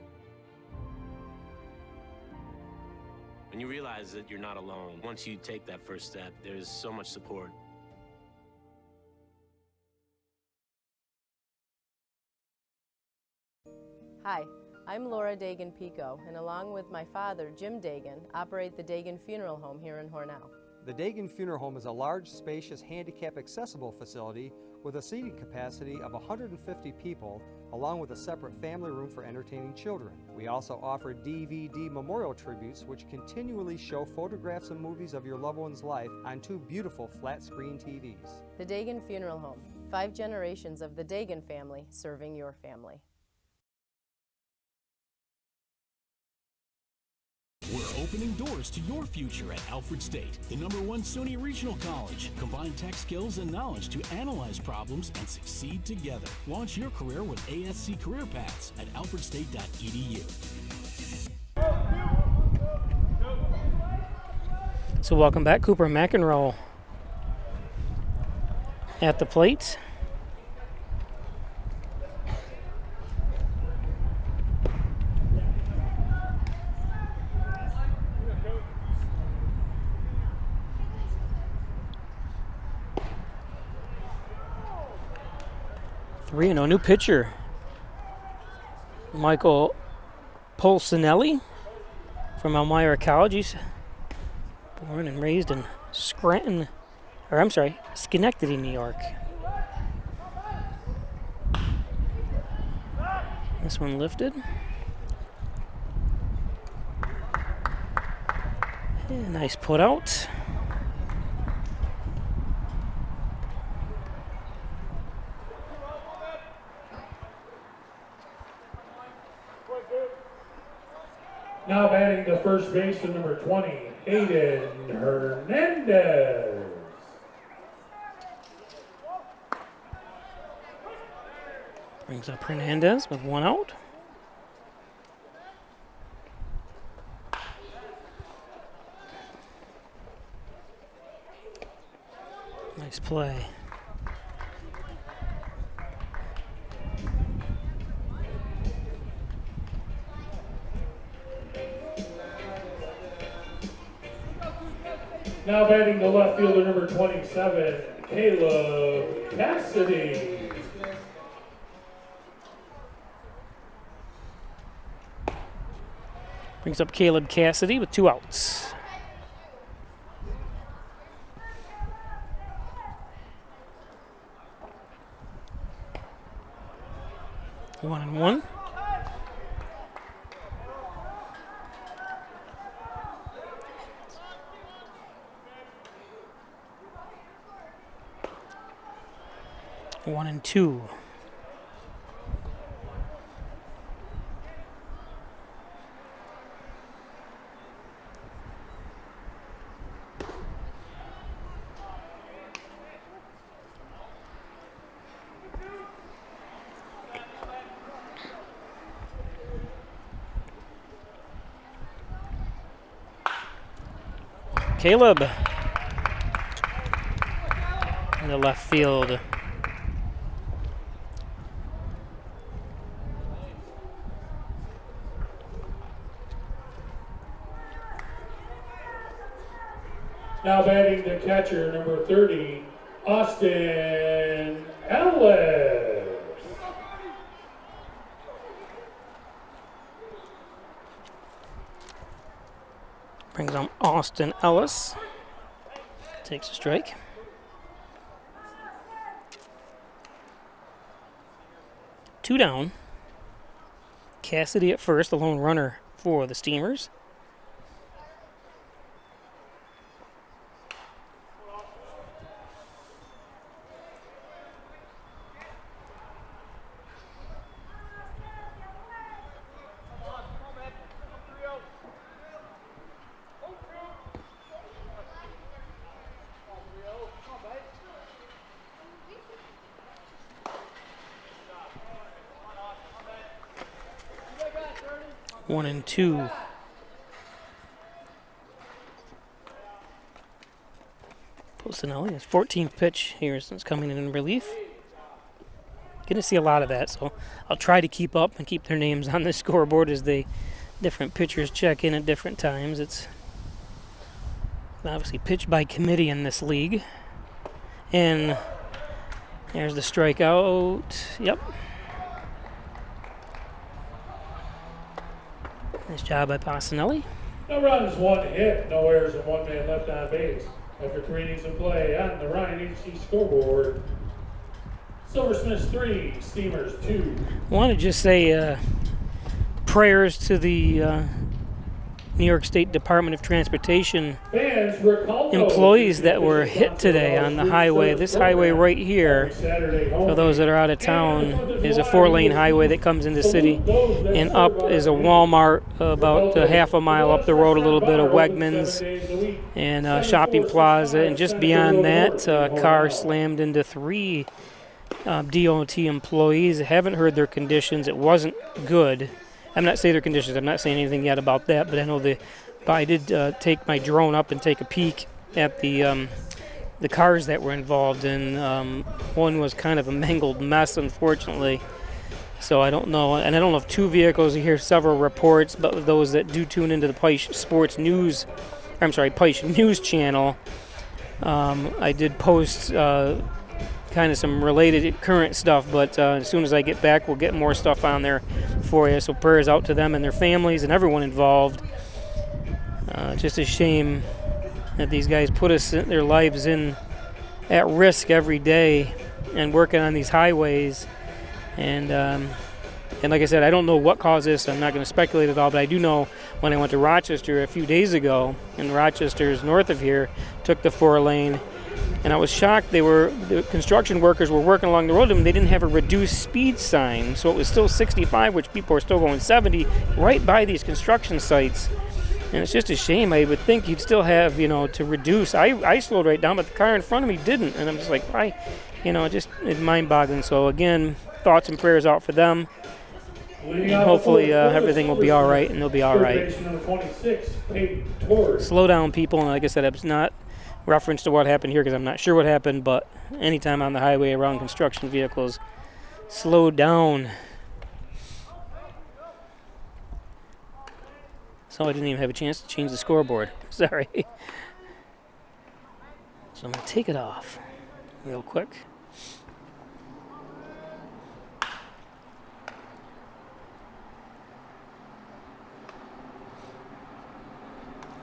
When you realize that you're not alone, once you take that first step, there's so much support. Hi, I'm Laura Dagan-Pico, and along with my father, Jim Dagan, operate the Dagan Funeral Home here in Hornell. The Dagan Funeral Home is a large, spacious, handicap-accessible facility with a seating capacity of 150 people, along with a separate family room for entertaining children. We also offer DVD memorial tributes, which continually show photographs and movies of your loved one's life on 2 beautiful flat-screen TVs. The Dagan Funeral Home, 5 generations of the Dagan family serving your family. We're opening doors to your future at Alfred State, the #1 SUNY Regional College. Combine tech skills and knowledge to analyze problems and succeed together. Launch your career with ASC Career Paths at alfredstate.edu. So welcome back, Cooper McEnroe at the plate. New pitcher, Michael Polsinelli from Elmira College. He's born and raised in Schenectady, New York. This one lifted. And nice put out. Now batting the first baseman, number 20, Aiden Hernandez. Brings up Hernandez with 1 out. Nice play. Now batting the left fielder, number 27, Caleb Cassidy. Brings up Caleb Cassidy with 2 outs. One and one. One and two. Caleb in the left field. Now batting the catcher, number 30, Austin Ellis. Brings on Austin Ellis. Takes a strike. Two down. Cassidy at first, the lone runner for the Steamers. One and two. Pocinelli, his 14th pitch here since coming in relief. Going to see a lot of that, so I'll try to keep up and keep their names on the scoreboard as different pitchers check in at different times. It's obviously pitched by committee in this league. And there's the strikeout. Yep. Nice job by Pocinelli. No runs, 1 hit, no errors, and 1 man left on base. After 3 innings of play on the Ryan Agency scoreboard, Silversmiths 3, Steamers 2. I want to just say prayers to the New York State Department of Transportation employees that were hit today on the highway. This highway right here, for those that are out of town, is a 4-lane highway that comes into the city. And up is a Walmart about half a mile up the road, a little bit of Wegmans and shopping plaza. And just beyond that, a car slammed into 3 DOT employees. I haven't heard their conditions. It wasn't good. I'm not saying their conditions. I'm not saying anything yet about that, but I know I did take my drone up and take a peek at the cars that were involved, and one was kind of a mangled mess, unfortunately. So I don't know, and I don't know if 2 vehicles. You hear several reports, but those that do tune into the Peisch Sports News, Peisch News channel, I did post kind of some related current stuff, but as soon as I get back, we'll get more stuff on there for you. So prayers out to them and their families and everyone involved. Just a shame that these guys put their lives at risk every day and working on these highways. And like I said, I don't know what caused this. I'm not going to speculate at all, but I do know when I went to Rochester a few days ago, and Rochester is north of here, took the 4-lane. And I was shocked. The construction workers were working along the road, and they didn't have a reduced speed sign. So it was still 65, which people are still going 70 right by these construction sites. And it's just a shame. I would think you'd still have, to reduce. I slowed right down, but the car in front of me didn't. And I'm just like, why? It's mind-boggling. So again, thoughts and prayers out for them. And hopefully everything will be all right, and they'll be all right. Slow down, people. And like I said, it's not reference to what happened here because I'm not sure what happened, but anytime on the highway around construction vehicles, slow down. So I didn't even have a chance to change the scoreboard. Sorry. So I'm going to take it off real quick.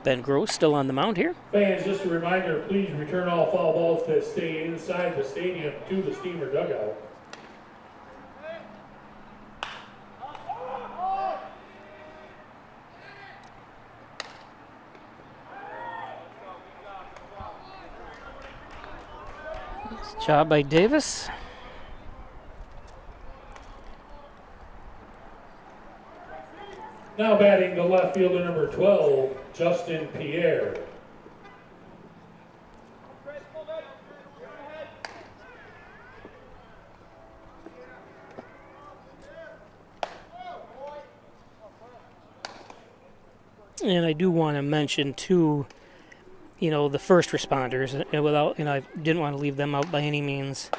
Ben Gross still on the mound here. Fans, just a reminder, please return all foul balls that stay inside the stadium to the Steamer dugout. Nice job by Davis. Now batting the left fielder, number 12, Justin Pierre. And I do want to mention, too, the first responders, I didn't want to leave them out by any means.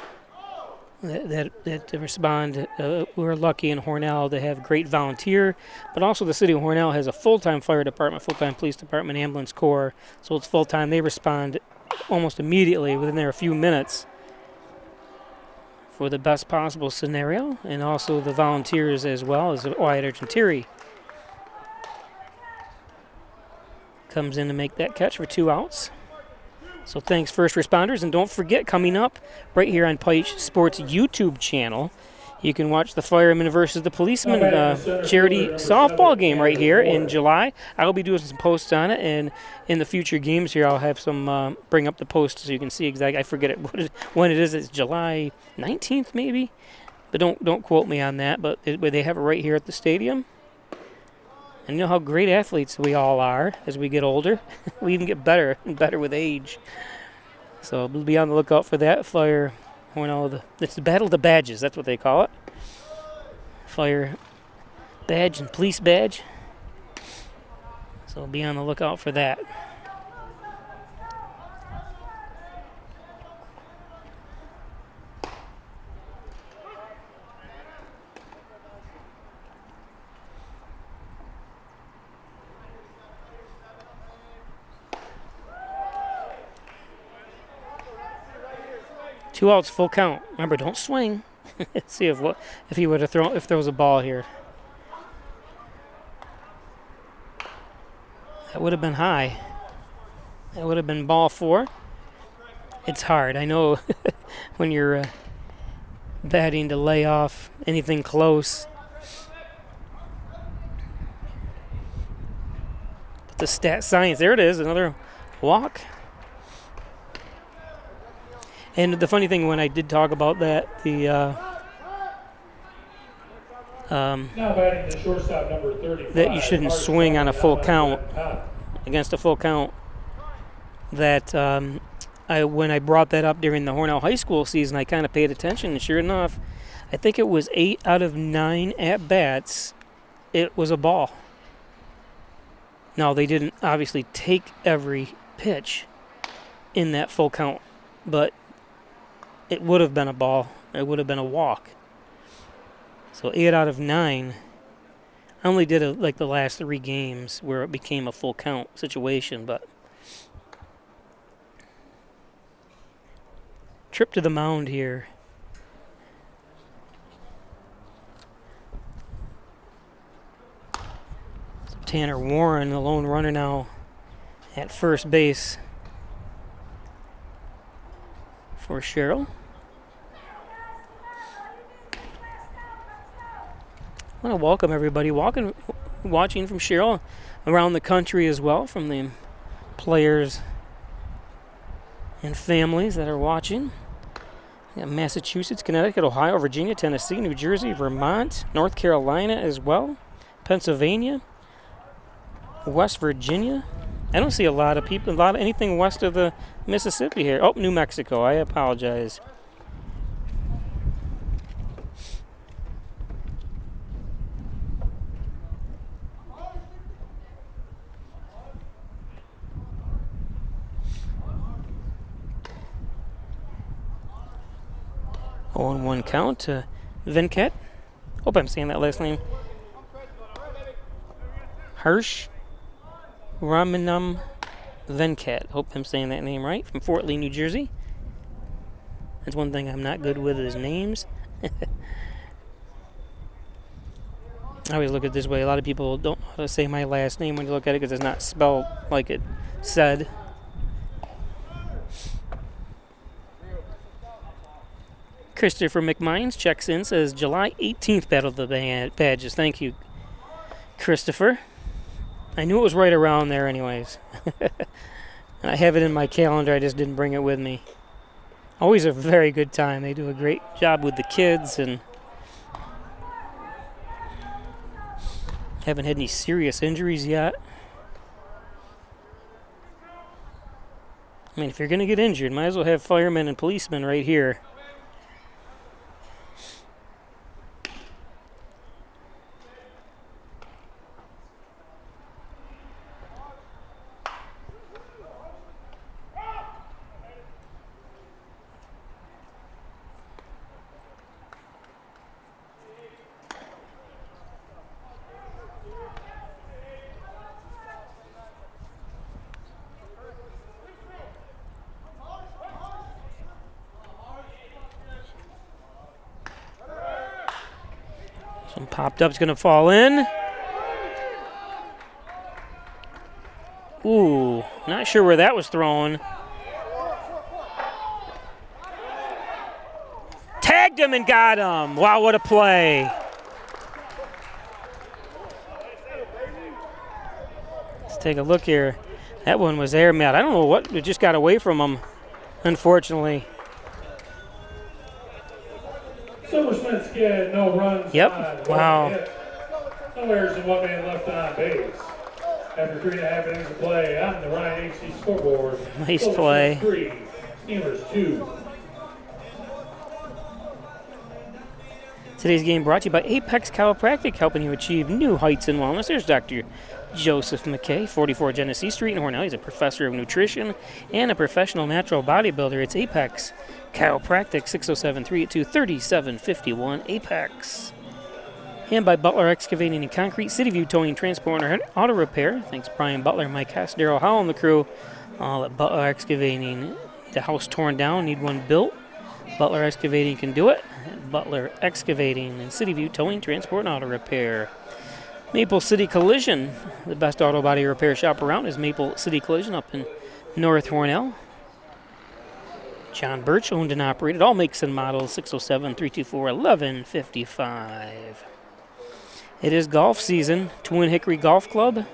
That respond. We're lucky in Hornell to have great volunteer, but also the city of Hornell has a full-time fire department, full-time police department, ambulance corps, so it's full-time. They respond almost immediately within a few minutes for the best possible scenario, and also the volunteers as well as Wyatt Argentieri comes in to make that catch for 2 outs. So thanks, first responders. And don't forget, coming up right here on Peisch Sports YouTube channel, you can watch the firemen versus the policemen charity softball game right here in July. I'll be doing some posts on it, and in the future games here, I'll have some bring up the posts so you can see exactly. I forget when it is. It's July 19th, maybe, but don't quote me on that. But they have it right here at the stadium. And you know how great athletes we all are as we get older. We even get better and better with age. So we'll be on the lookout for that. Fire, it's the Battle of the Badges. That's what they call it. Fire badge and police badge. So be on the lookout for that. 2 outs, full count. Remember, don't swing. See if he would have thrown, if there was a ball here. That would have been high. That would have been ball 4. It's hard. I know when you're batting to lay off anything close. But the stat science, there it is, another walk. And the funny thing, when I did talk about that, Now batting the shortstop, number 35. that you shouldn't swing on a full count, against a full count, that when I brought that up during the Hornell High School season, I kind of paid attention, and sure enough, I think it was 8 out of 9 at-bats, it was a ball. Now, they didn't obviously take every pitch in that full count, but it would have been a ball. It would have been a walk. So 8 out of 9. I only did it like the last 3 games where it became a full count situation, but trip to the mound here. So Tanner Warren, the lone runner now at first base for Sherrill. I want to welcome everybody watching from Sherrill, around the country as well, from the players and families that are watching. We got Massachusetts, Connecticut, Ohio, Virginia, Tennessee, New Jersey, Vermont, North Carolina as well, Pennsylvania, West Virginia. I don't see a lot of people, anything west of the Mississippi here. Oh, New Mexico. I apologize. Oh, and 1 count to Venkat. Hope I'm saying that last name. Harsh Ramanam Venkat. Hope I'm saying that name right. From Fort Lee, New Jersey. That's one thing I'm not good with, is names. I always look at it this way. A lot of people don't know how to say my last name when you look at it because it's not spelled like it said. Christopher McMines checks in, says July 18th Battle of the Badges. Thank you, Christopher. I knew it was right around there anyways. And I have it in my calendar, I just didn't bring it with me. Always a very good time. They do a great job with the kids, and haven't had any serious injuries yet. I mean, if you're going to get injured, might as well have firemen and policemen right here. Some popped up's going to fall in. Ooh, not sure where that was thrown. Tagged him and got him. Wow, what a play. Let's take a look here. That one was air mat. I don't know what, it just got away from him, unfortunately. Silversmiths get no runs. Yep. Wow. No errors and 1 man left on base. After 3.5 innings of play on the Ryan HC scoreboard. Nice play. 3, Steelers 2. Today's game brought to you by Apex Chiropractic, helping you achieve new heights in wellness. There's Dr. Joseph McKay, 44 Genesee Street in Hornell. He's a professor of nutrition and a professional natural bodybuilder. It's Apex Chiropractic, 607-382-3751, Apex. And by Butler Excavating and Concrete, City View Towing, Transport, and Auto Repair. Thanks Brian Butler, Mike Hess, Daryl Howell, and the crew all at Butler Excavating. Need a house torn down, need one built. Butler Excavating can do it. Butler Excavating and City View Towing, Transport, and Auto Repair. Maple City Collision, the best auto body repair shop around is Maple City Collision up in North Hornell. John Birch, owned and operated, all makes and models, 607-324-1155. It is golf season. Twin Hickory Golf Club,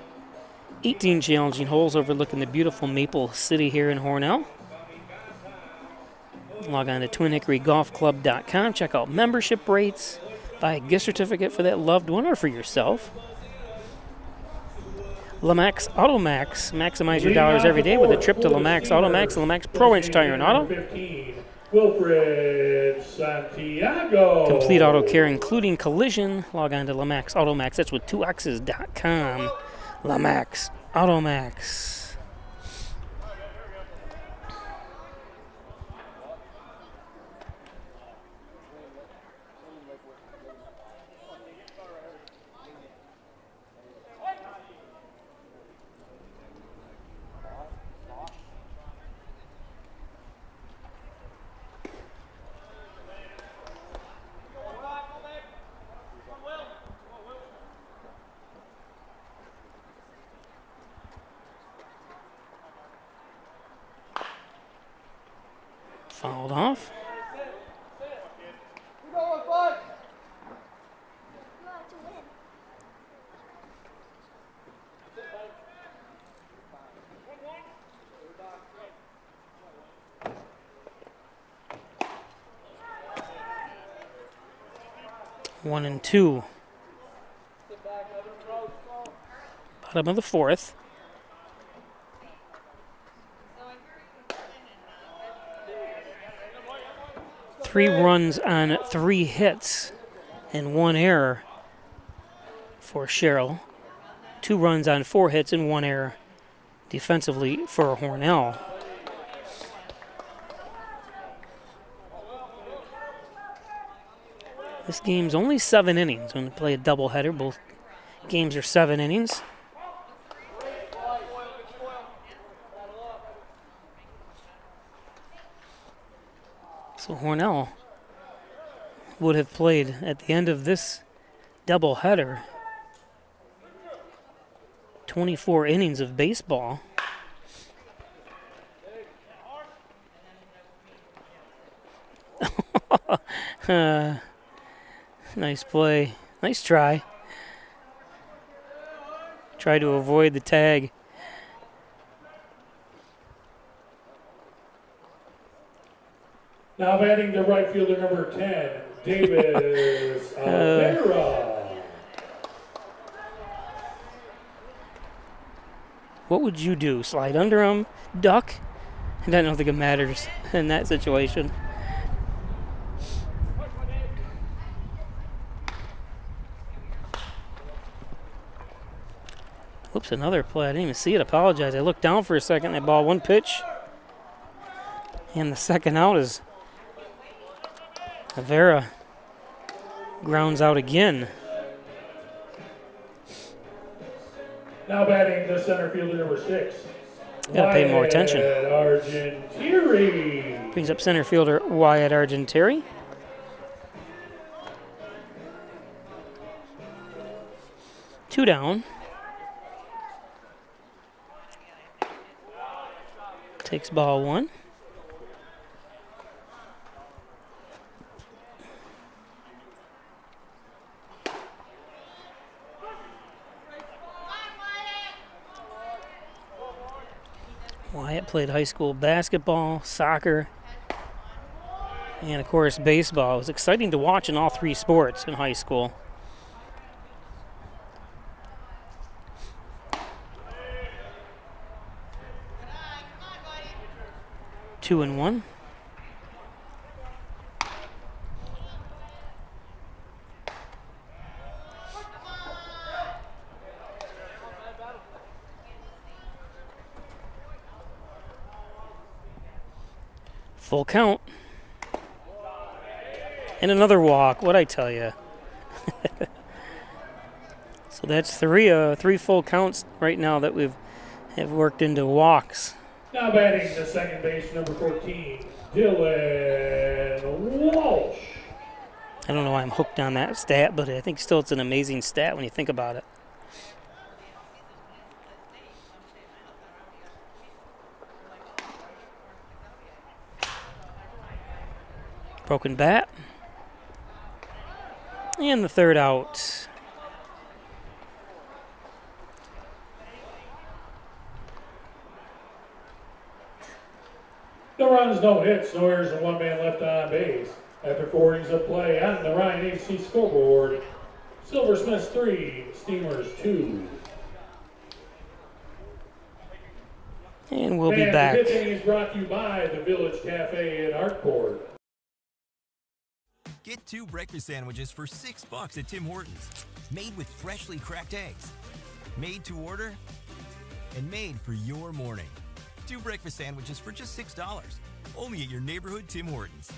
18 challenging holes overlooking the beautiful Maple City here in Hornell. Log on to twinhickorygolfclub.com, check out membership rates, buy a gift certificate for that loved one or for yourself. Lamax Automax, maximize your dollars every day with a trip to Lamax Automax, Lamax Pro Inch Tire and Auto. Wilfred Santiago. Complete auto care, including collision. Log on to Lamax Automax, that's with 2x's.com. Lamax Automax. Fouled off. One and two. Bottom of the fourth. Three runs on 3 hits and 1 error for Sherrill. 2 runs on 4 hits and 1 error defensively for Hornell. This game's only 7 innings. When we play a doubleheader, both games are 7 innings. So Hornell would have played at the end of this doubleheader 24 innings of baseball. Nice play. Nice try. Try to avoid the tag. Now batting the right fielder, number 10, Davis Alvera. What would you do? Slide under him? Duck? And I don't think it matters in that situation. Whoops, another play. I didn't even see it. Apologize. I looked down for a second. That ball, 1 pitch. And the second out is Avera grounds out again. Now batting the center fielder, number 6. Gotta pay more attention. Argentieri. Brings up center fielder Wyatt Argentieri. Two down. Takes ball 1. Wyatt played high school basketball, soccer, and of course baseball. It was exciting to watch in all 3 sports in high school. Two and 1. Full count. And another walk. What'd I tell you? So that's three full counts right now that have worked into walks. Now batting the second base, number 14, Dylan Walsh. I don't know why I'm hooked on that stat, but I think still it's an amazing stat when you think about it. Broken bat. And the third out. No runs, no hits, no errors, and one man left on base. After 4 innings of play on the Ryan AC scoreboard, Silversmiths 3, Steamers 2. And we'll be back. The 5th inning is brought to you by the Village Cafe at Hartport. Get 2 breakfast sandwiches for $6 at Tim Hortons. Made with freshly cracked eggs. Made to order and made for your morning. 2 breakfast sandwiches for just $6. Only at your neighborhood Tim Hortons.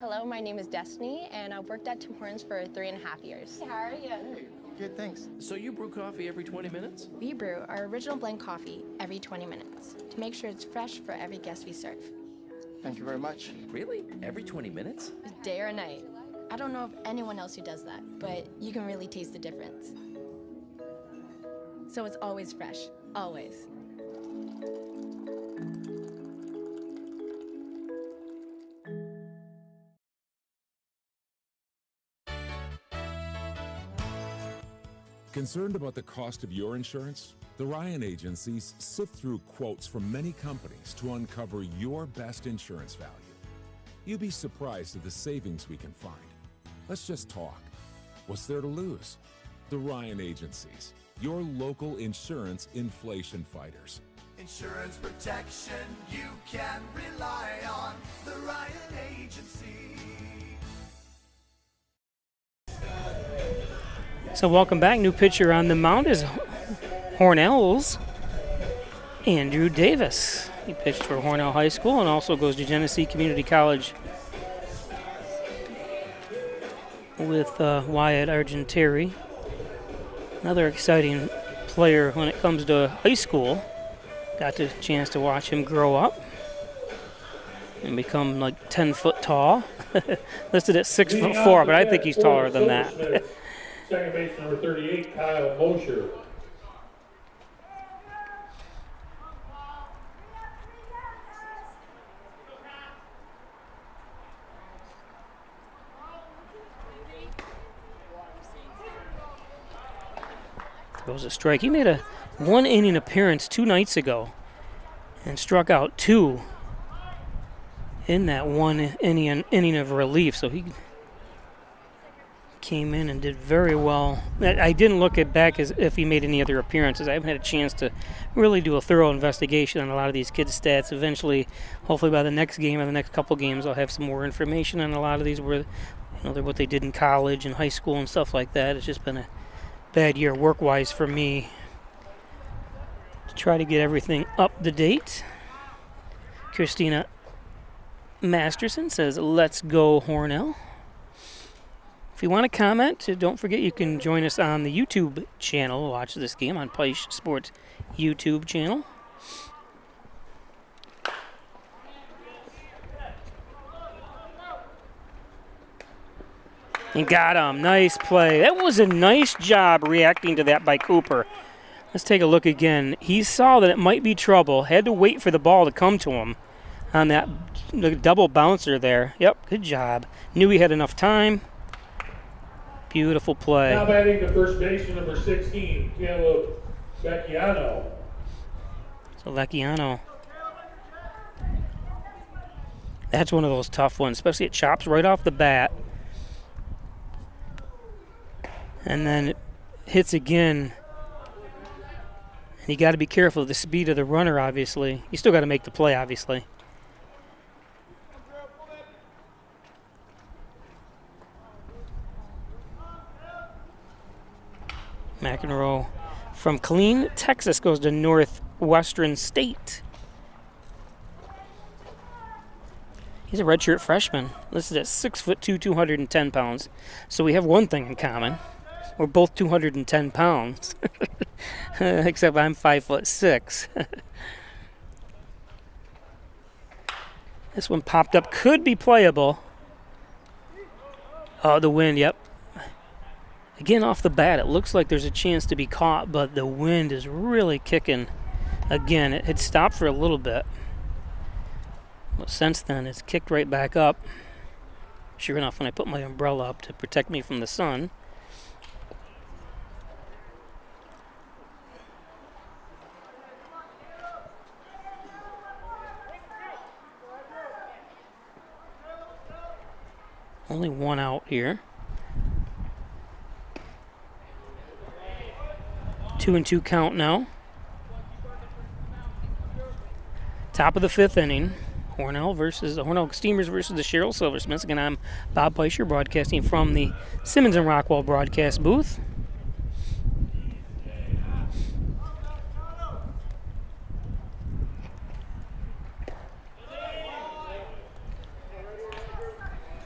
Hello, my name is Destiny, and I've worked at Tim Hortons for 3.5 years. How are you? Good, thanks. So you brew coffee every 20 minutes? We brew our original blend coffee every 20 minutes to make sure it's fresh for every guest we serve. Thank you very much. Really? Every 20 minutes? Day or night. I don't know of anyone else who does that, but you can really taste the difference. So it's always fresh, always. Concerned about the cost of your insurance? The Ryan agencies sift through quotes from many companies to uncover your best insurance value. You'd be surprised at the savings we can find. Let's just talk. What's there to lose? The Ryan agencies, your local insurance inflation fighters. Insurance protection you can rely on. The Ryan Agency. So welcome back. New pitcher on the mound is Hornell's Andrew Davis. He pitched for Hornell High School and also goes to Genesee Community College with Wyatt Argenteri. Another exciting player when it comes to high school. Got the chance to watch him grow up and become like 10 foot tall. Listed at 6'4", but I think he's taller than that. Second base number 38, Kyle Mosher. Throws a strike. He made a 1-inning appearance 2 nights ago and struck out 2 in that 1 inning of relief. So he came in and did very well. I didn't look at back as if he made any other appearances. I haven't had a chance to really do a thorough investigation on a lot of these kids' stats. Eventually, hopefully by the next game or the next couple games, I'll have some more information on a lot of these, where, what they did in college and high school and stuff like that. It's just been a bad year work-wise for me to try to get everything up to date. Christina Masterson says, "Let's go Hornell." If you want to comment, don't forget you can join us on the YouTube channel. Watch this game on Peisch Sports YouTube channel. And got him. Nice play. That was a nice job reacting to that by Cooper. Let's take a look again. He saw that it might be trouble. Had to wait for the ball to come to him on that double bouncer there. Yep, good job. Knew he had enough time. Beautiful play. Now batting the first baseman, number 16, Caleb Vecchiano. So Vecchiano. That's one of those tough ones, especially it chops right off the bat. And then it hits again. And you got to be careful of the speed of the runner, obviously. You still got to make the play, obviously. McEnroe from Killeen, Texas, goes to Northwestern State. He's a redshirt freshman, listed at 6'2", 210 pounds. So we have one thing in common. We're both 210 pounds, except I'm 5'6". This one popped up, could be playable. Oh, the wind, yep. Again, off the bat, it looks like there's a chance to be caught, but the wind is really kicking. Again, it had stopped for a little bit. But since then, it's kicked right back up. Sure enough, when I put my umbrella up to protect me from the sun. Only one out here. 2-2 count now. Top of the 5th inning. Hornell versus the Hornell Steamers versus the Sherrill Silversmiths. Again, I'm Bob Peischer, broadcasting from the Simmons and Rockwell broadcast booth.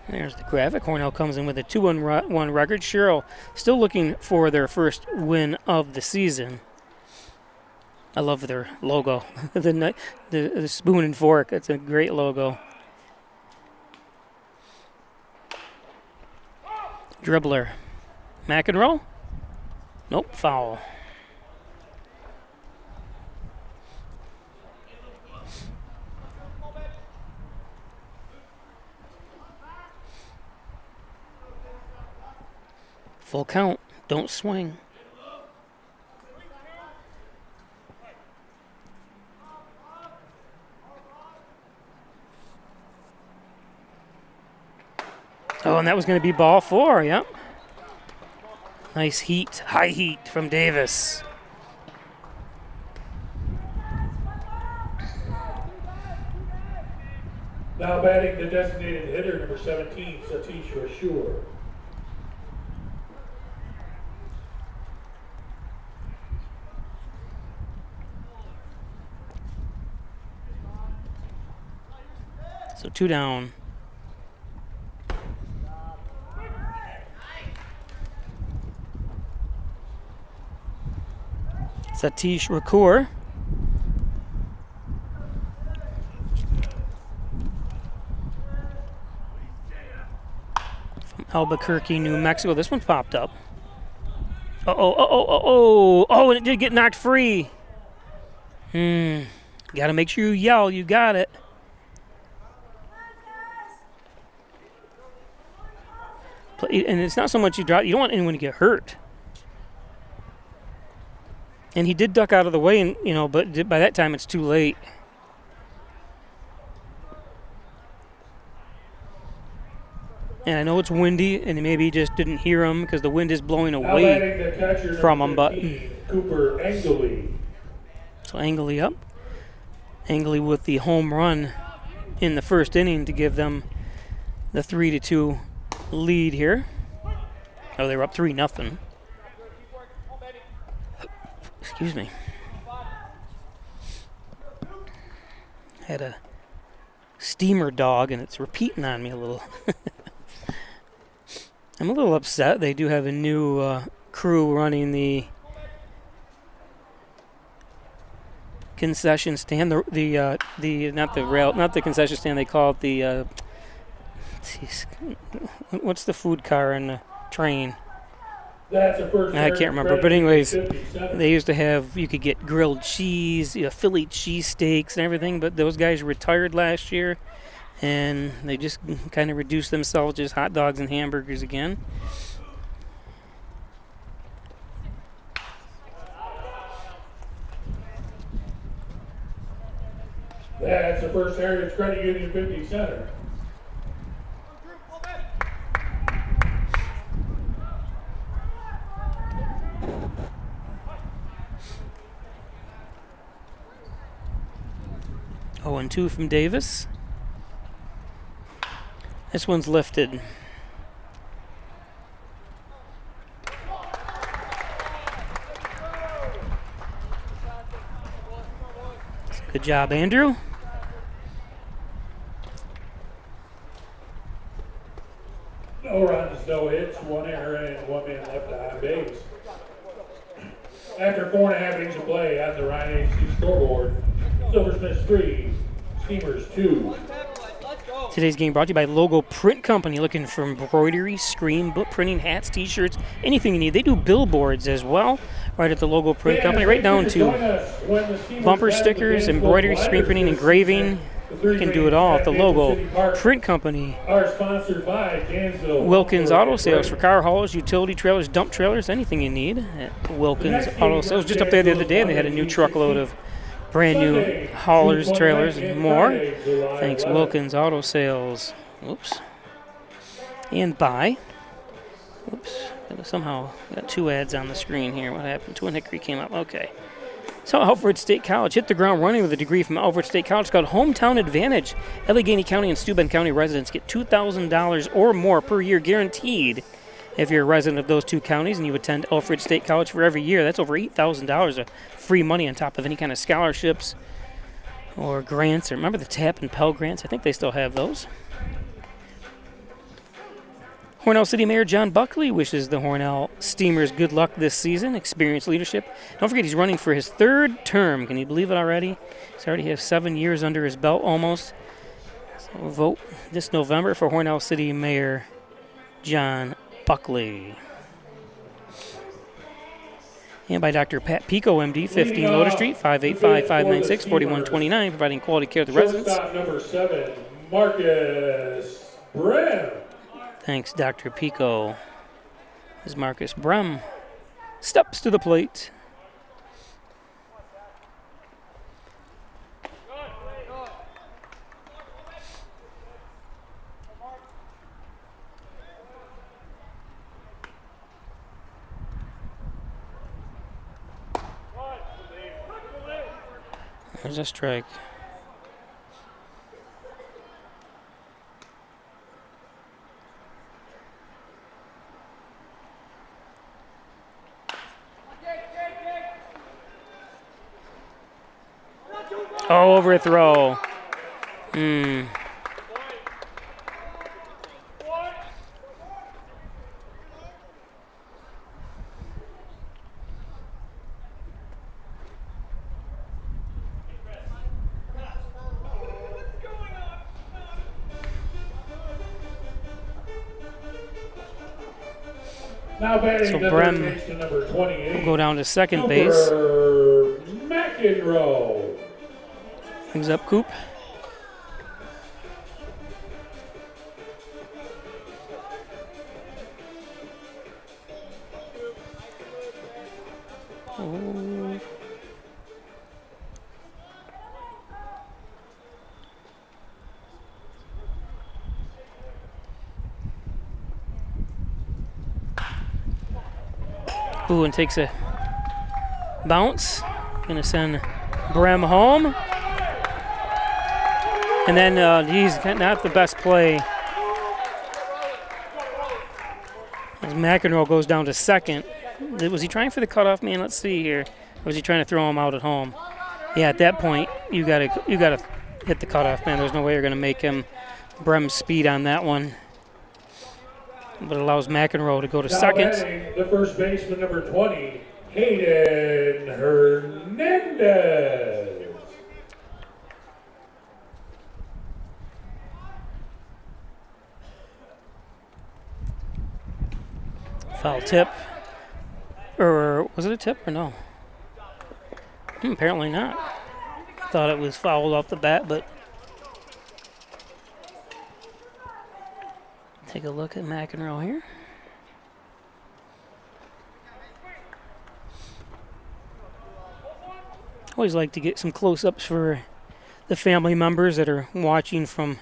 There's the graphic. Hornell comes in with a 2-1 record. Sherrill still looking for their first win of the season. I love their logo, the spoon and fork. That's a great logo. Dribbler, McEnroe. Nope, foul. Full count. Don't swing. Oh, and that was going to be ball 4, yep. Nice heat, high heat from Davis. Now batting the designated hitter, number 17, Satish Rashur. So 2 down. Satish Rakur. From Albuquerque, New Mexico. This one popped up. Oh, and it did get knocked free. Gotta make sure you yell, you got it. And it's not so much you drop, you don't want anyone to get hurt. And he did duck out of the way, and but by that time it's too late. And I know it's windy, and maybe he just didn't hear him because the wind is blowing away from him. But Cooper Angley. So Angley up. Angley with the home run in the first inning to give them the 3-2 lead here. Oh, they were up 3-0. Excuse me. Had a steamer dog and it's repeating on me a little. I'm a little upset. They do have a new crew running the concession stand. Not the concession stand. They call it the what's the food car and the train? That's a first. I can't remember, but anyways, they used to have, you could get grilled cheese, Philly cheesesteaks and everything, but those guys retired last year, and they just kind of reduced themselves to just hot dogs and hamburgers again. That's the first Heritage Credit Union 50 center. Oh, and 2 from Davis. This one's lifted. Good job, Andrew. no hits, 1 error, and 1 man left on base. After 4.5 innings of play on the Ryan AC scoreboard, Silversmiths 3, Steamers 2. Today's game brought to you by Logo Print Company. Looking for embroidery, screen, book printing, hats, t-shirts, anything you need. They do billboards as well, right at the Logo Print Company, right down to bumper stickers, embroidery, screen printing, engraving. You can do it all at the Logo Print Company. Are sponsored by Gainesville. Wilkins Auto Sales for car haulers, utility trailers, dump trailers, anything you need at Wilkins Auto Sales. Just up there the other day, and they had a new truckload of brand new haulers, trailers, and more. Thanks, Wilkins Auto Sales. Oops. And by. Oops. Somehow got 2 ads on the screen here. What happened? Twin Hickory came up. Okay. So Alfred State College hit the ground running with a degree from Alfred State College. It's called Hometown Advantage. Allegheny County and Steuben County residents get $2,000 or more per year guaranteed if you're a resident of those 2 counties and you attend Alfred State College for every year. That's over $8,000 of free money on top of any kind of scholarships or grants. Or remember the TAP and Pell grants? I think they still have those. Hornell City Mayor John Buckley wishes the Hornell Steamers good luck this season, experienced leadership. Don't forget he's running for his 3rd term. Can you believe it already? He's already has 7 years under his belt almost. So vote this November for Hornell City Mayor John Buckley. And by Dr. Pat Pico, MD, 15 Loader Street, 585-596-4129, providing quality care to the residents. Shortstop number 7, Marcus Brem. Thanks, Dr. Pico. As Marcus Brem steps to the plate. There's a strike. Oh, overthrow. Now batting So the Brem third baseman, number 28. will go down to second Cooper base. McEnroe. Brings up Coop. Oh. Ooh, and takes a bounce. Gonna send Brem home. And then he's not the best play. As McEnroe goes down to second. Was he trying for the cutoff man? Let's see here. Or was he trying to throw him out at home? Yeah, at that point, you gotta hit the cutoff man. There's no way you're gonna make him Brem's speed on that one. But it allows McEnroe to go to second. Batting the first baseman, number 20, Hayden Hernandez. Foul tip. Or was it a tip or no? Apparently not. Thought it was fouled off the bat, but take a look at McEnroe here. Always like to get some close-ups for the family members that are watching from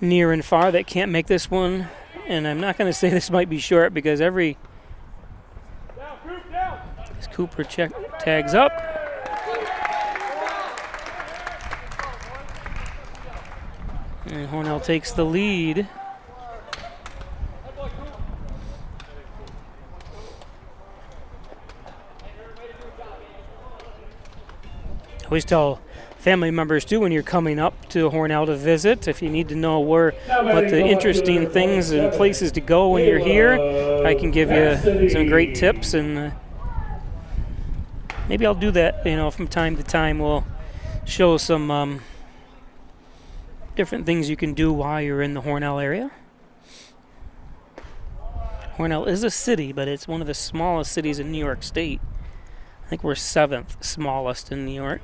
near and far that can't make this one. And I'm not going to say this might be short because as Cooper tags up. And Hornell takes the lead. always tell family members too when you're coming up to Hornell to visit, if you need to know what the interesting things and places to go when you're here, I can give you some great tips, and maybe I'll do that, from time to time. We'll show some different things you can do while you're in the Hornell area. Hornell is a city, but it's one of the smallest cities in New York State. I think we're 7th smallest in New York.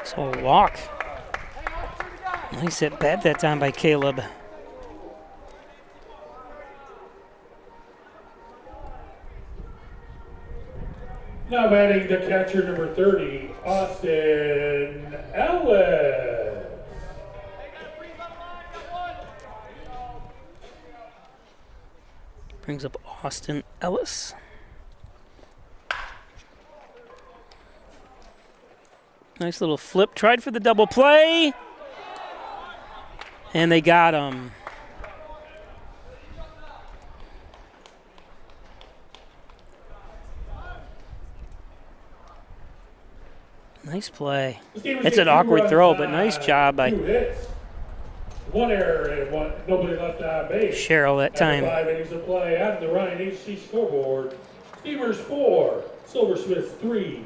So a walk. Nice at bat that time by Caleb. Now batting the catcher, number 30, Austin Ellis. Brings up Austin Ellis. Nice little flip. Tried for the double play. And they got him. Nice play. It's an awkward throw, but nice job by one error and nobody left on base. Sherrill that time. 5 innings of play at the Ryan HC scoreboard. Steamers 4, Silversmiths 3.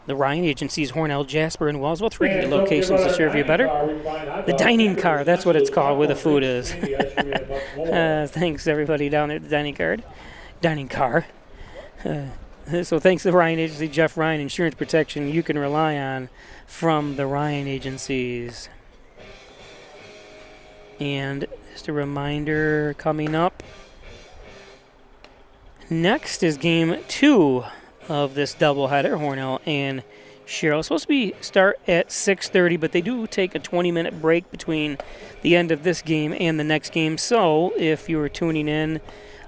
The Ryan Agency's Hornell, Jasper, and Wellsville. 3 locations to serve you better. The dining car, that's what it's called, where the food is. Thanks, everybody down there at the dining car. So thanks to the Ryan Agency, Jeff Ryan, insurance protection you can rely on from the Ryan Agencies. And just a reminder, coming up next is game 2 of this doubleheader, Hornell and Sherrill. It's supposed to start at 6:30, but they do take a 20-minute break between the end of this game and the next game. So if you were tuning in,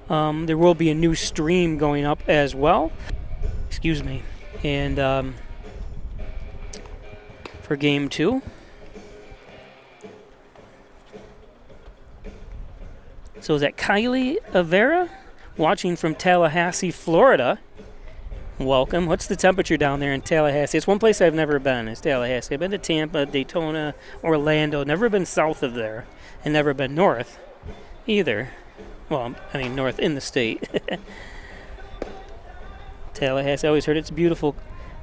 there will be a new stream going up as well. Excuse me. And for game 2. So is that Kylie Avera watching from Tallahassee, Florida? Welcome. What's the temperature down there in Tallahassee? It's one place I've never been, is Tallahassee. I've been to Tampa, Daytona, Orlando. Never been south of there, and never been north either. Well, I mean north in the state. Tallahassee, I always heard it's a beautiful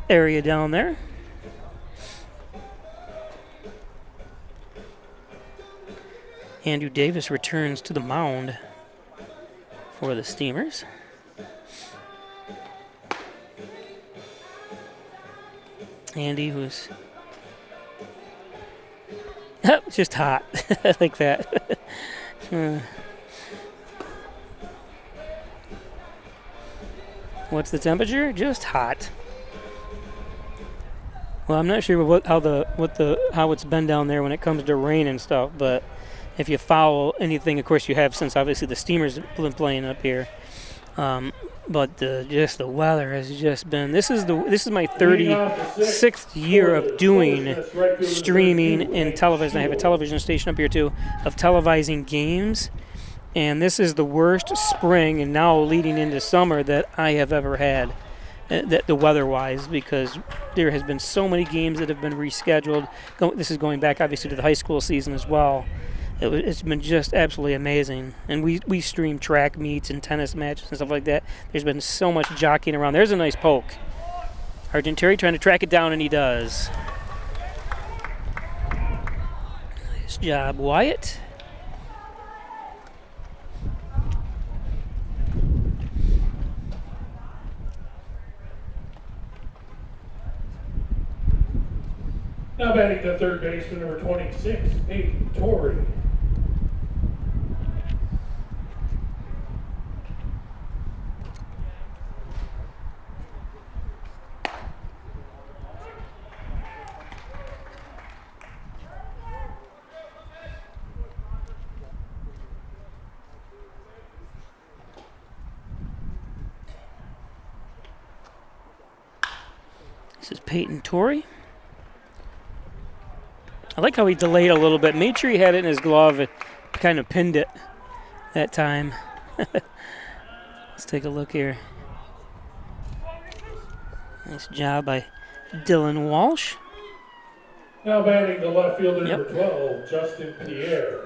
area down there. Andrew Davis returns to the mound for the Steamers. Andy, who's just hot. I like that. What's the temperature? Just hot. Well, I'm not sure how it's been down there when it comes to rain and stuff, but if you follow anything, of course you have, since obviously the Steamers have been playing up here. But just the weather has just been. This is my 36th year of doing streaming and television. I have a television station up here too, of televising games, and this is the worst spring and now leading into summer that I have ever had, the weather-wise, because there has been so many games that have been rescheduled. This is going back obviously to the high school season as well. It's been just absolutely amazing. And we stream track meets and tennis matches and stuff like that. There's been so much jockeying around. There's a nice poke. Argenteri trying to track it down, and he does. Nice job, Wyatt. Now batting the third baseman, number 26, Peyton Torrey. This is Peyton Torrey. I like how he delayed a little bit. Made sure he had it in his glove. It kind of pinned it that time. Let's take a look here. Nice job by Dylan Walsh. Now batting the left fielder, number 12, Justin Pierre.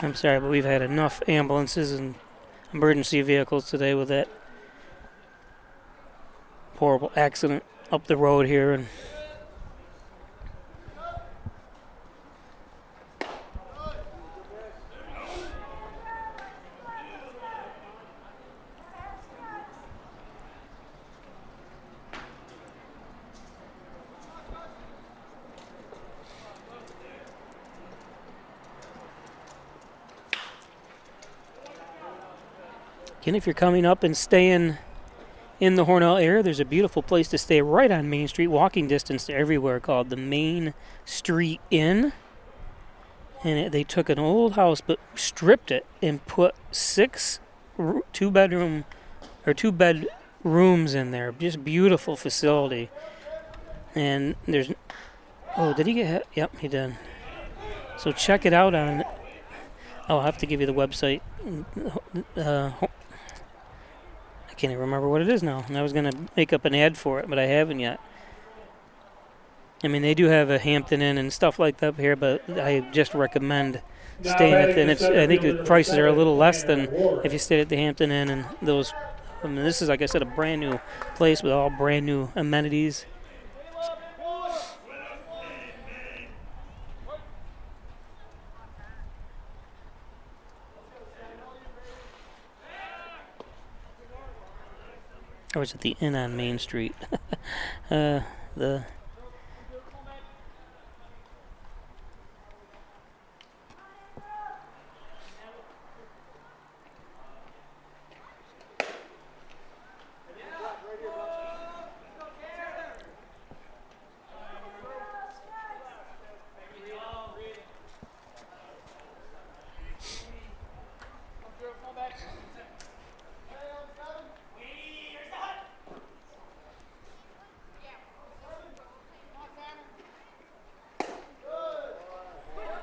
I'm sorry, but we've had enough ambulances and emergency vehicles today with that horrible accident up the road here. And again, if you're coming up and staying in the Hornell area, there's a beautiful place to stay right on Main Street, walking distance to everywhere, called the Main Street Inn. And they took an old house but stripped it and put 6 two-bed rooms in there. Just beautiful facility. And there's, oh, did he get hit? Yep, he did. So check it out on, oh, I'll have to give you the website. I can't even remember what it is now. And I was going to make up an ad for it, but I haven't yet. I mean, they do have a Hampton Inn and stuff like that here, but I just recommend staying at the Inn. I think the prices are a little less than if you stayed at the Hampton Inn and those. I mean, this is, like I said, a brand new place with all brand new amenities. Or is it the Inn on Main Street?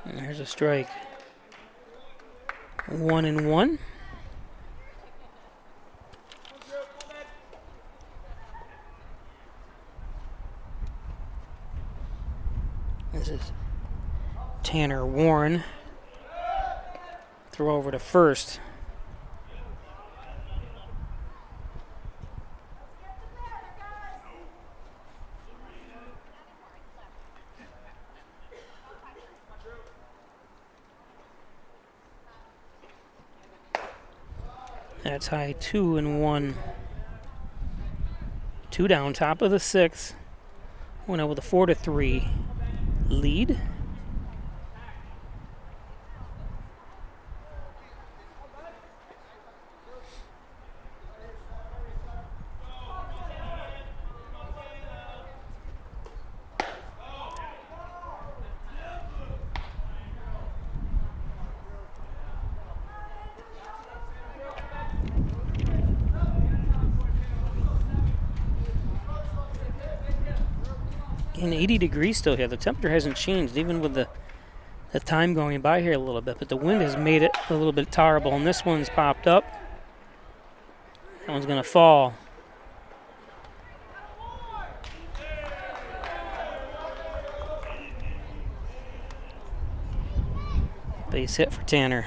There's a strike. 1-1. This is Tanner Warren. Throw over to first. That's high, 2-1. 2 down, top of the 6th. Went out with a 4-3 lead. And 80 degrees still here. The temperature hasn't changed, even with the time going by here a little bit. But the wind has made it a little bit tolerable. And this one's popped up. That one's going to fall. Base hit for Tanner.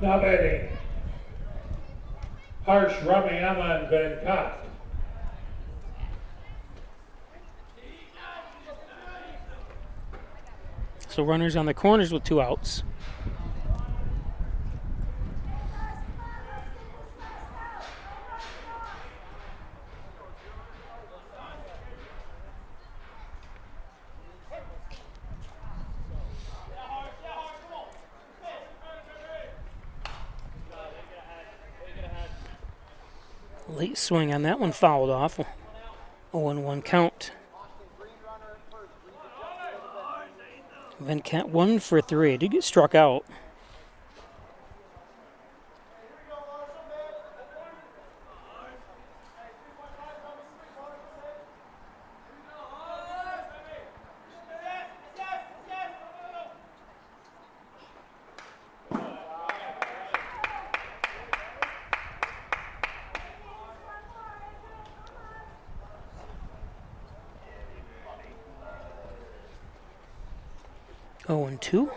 Now batting, Harsh Ramayaman Venkat. So runners on the corners with 2 outs. Late swing on that one fouled off. 0-1 count. Van Kent 1 for 3. Did get struck out. Oh, and 2.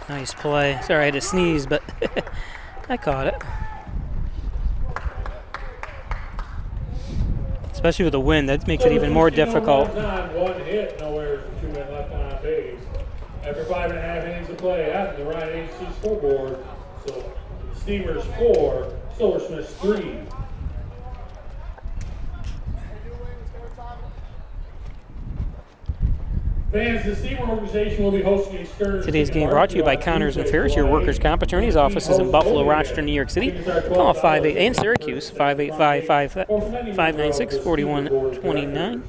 Nice play. Sorry, I had to sneeze, but I caught it. Especially with the wind, that makes it even more difficult. One hit, no errors, and 2 men left on base. After 5.5 innings of play at the Ryan HC scoreboard, so Steamers 4, Silversmiths 3. Fans, the Steamer organization will be hosting a stern. Today's game brought to you by Connors and Ferris, your workers' comp attorneys. Offices in Buffalo, Rochester, New York City. Call 58 and Syracuse 585-596-4129.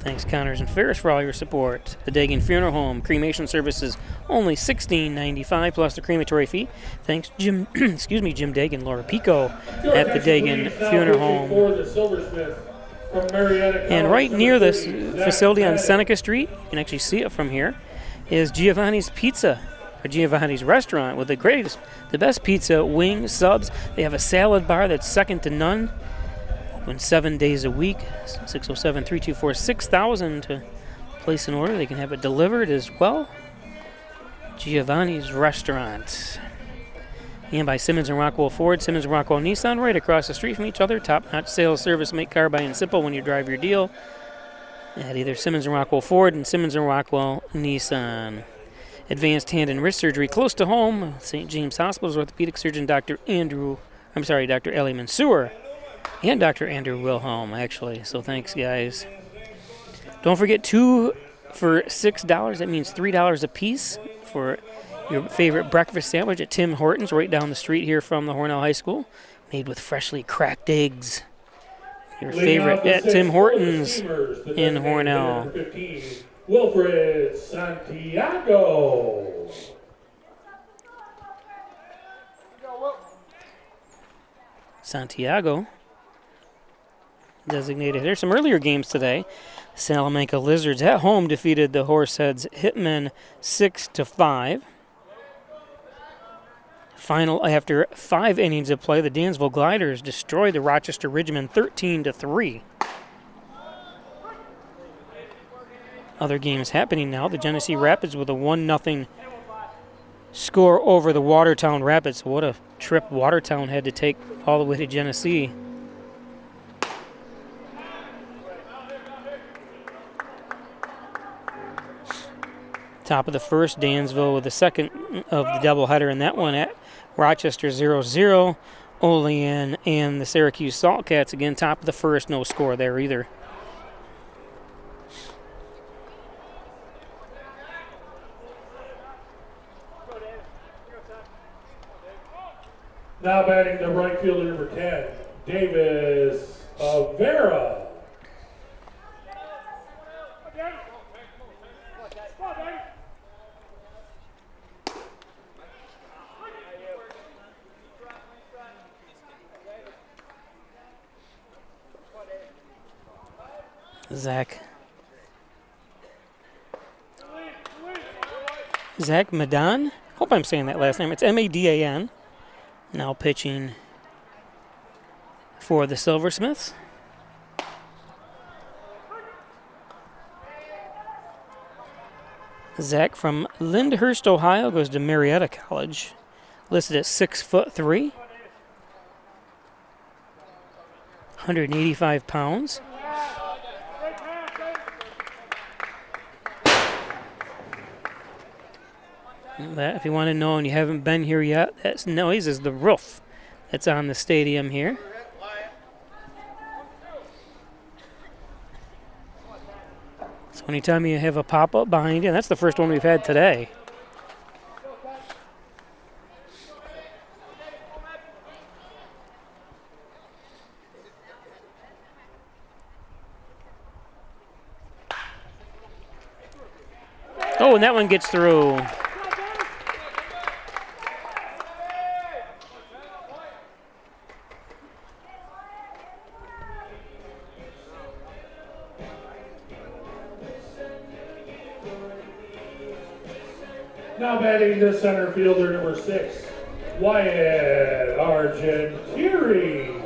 Thanks, Connors and Ferris, for all your support. The Dagan Funeral Home cremation services only $16.95 plus the crematory fee. Thanks, Jim. Excuse me, Jim Dagan, Laura Pico at the Dagan Funeral Home. And right near this facility on Seneca Street, you can actually see it from here, is Giovanni's Pizza, or Giovanni's Restaurant, with the best pizza, wings, subs. They have a salad bar that's second to none. Open 7 days a week. 607-324-6000 to place an order. They can have it delivered as well. Giovanni's Restaurant. And by Simmons and Rockwell Ford, Simmons and Rockwell Nissan, right across the street from each other. Top-notch sales service, make car buying simple when you drive your deal. At either Simmons and Rockwell Ford and Simmons and Rockwell Nissan. Advanced hand and wrist surgery close to home. St. James Hospital's orthopedic surgeon, Dr. Ellie Mansour. And Dr. Andrew Wilhelm, actually. So thanks, guys. Don't forget 2 for $6. That means $3 a piece for your favorite breakfast sandwich at Tim Hortons, right down the street here from the Hornell High School, made with freshly cracked eggs. Your favorite at Tim Hortons in Hornell. 15, Wilfred Santiago. Santiago, designated hitter. Some earlier games today. Salamanca Lizards at home defeated the Horseheads Hitmen 6-5. Final, after 5 innings of play, the Dansville Gliders destroyed the Rochester Ridgemen 13-3. Other games happening now. The Genesee Rapids with a 1-0 score over the Watertown Rapids. What a trip Watertown had to take all the way to Genesee. Top of the first, Dansville with the second of the doubleheader in that one at Rochester 0-0. Olean and the Syracuse Saltcats again top of the first, no score there either. Now batting the right fielder, number 10, Davis Avera. Zach Zach Madan. Hope I'm saying that last name. It's Madan. Now pitching for the Silversmiths. Zach from Lyndhurst, Ohio, goes to Marietta College. Listed at 6'3", 185 pounds. That, if you want to know and you haven't been here yet, that noise is the roof that's on the stadium here. So anytime you have a pop-up behind you, and that's the first one we've had today. Oh, and that one gets through. Now batting the center fielder, number 6, Wyatt Argentieri.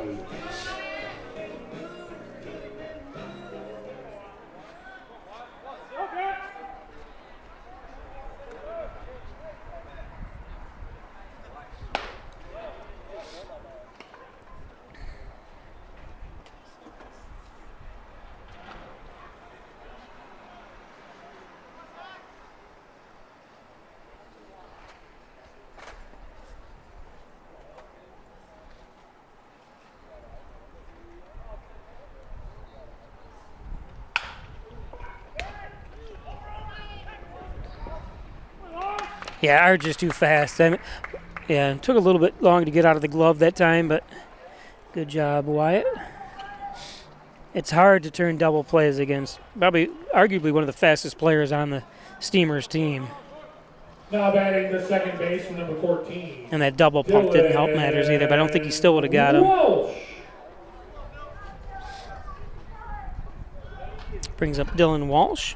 Yeah, Arch is too fast. Yeah, it took a little bit long to get out of the glove that time, but good job, Wyatt. It's hard to turn double plays against probably arguably one of the fastest players on the Steamers team. Now batting the second baseman, number 14. And that double pump didn't help matters either, but I don't think he still would have got him. Walsh. Brings up Dylan Walsh.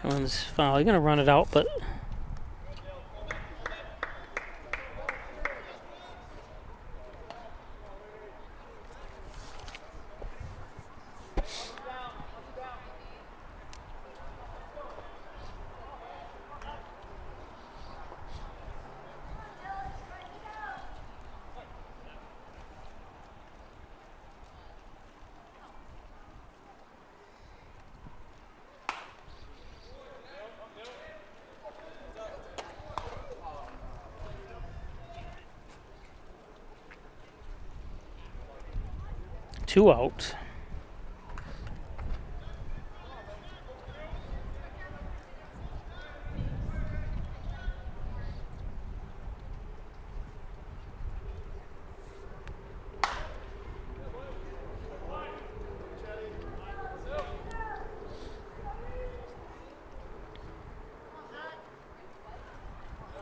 That one's foul. He's going to run it out, but two out.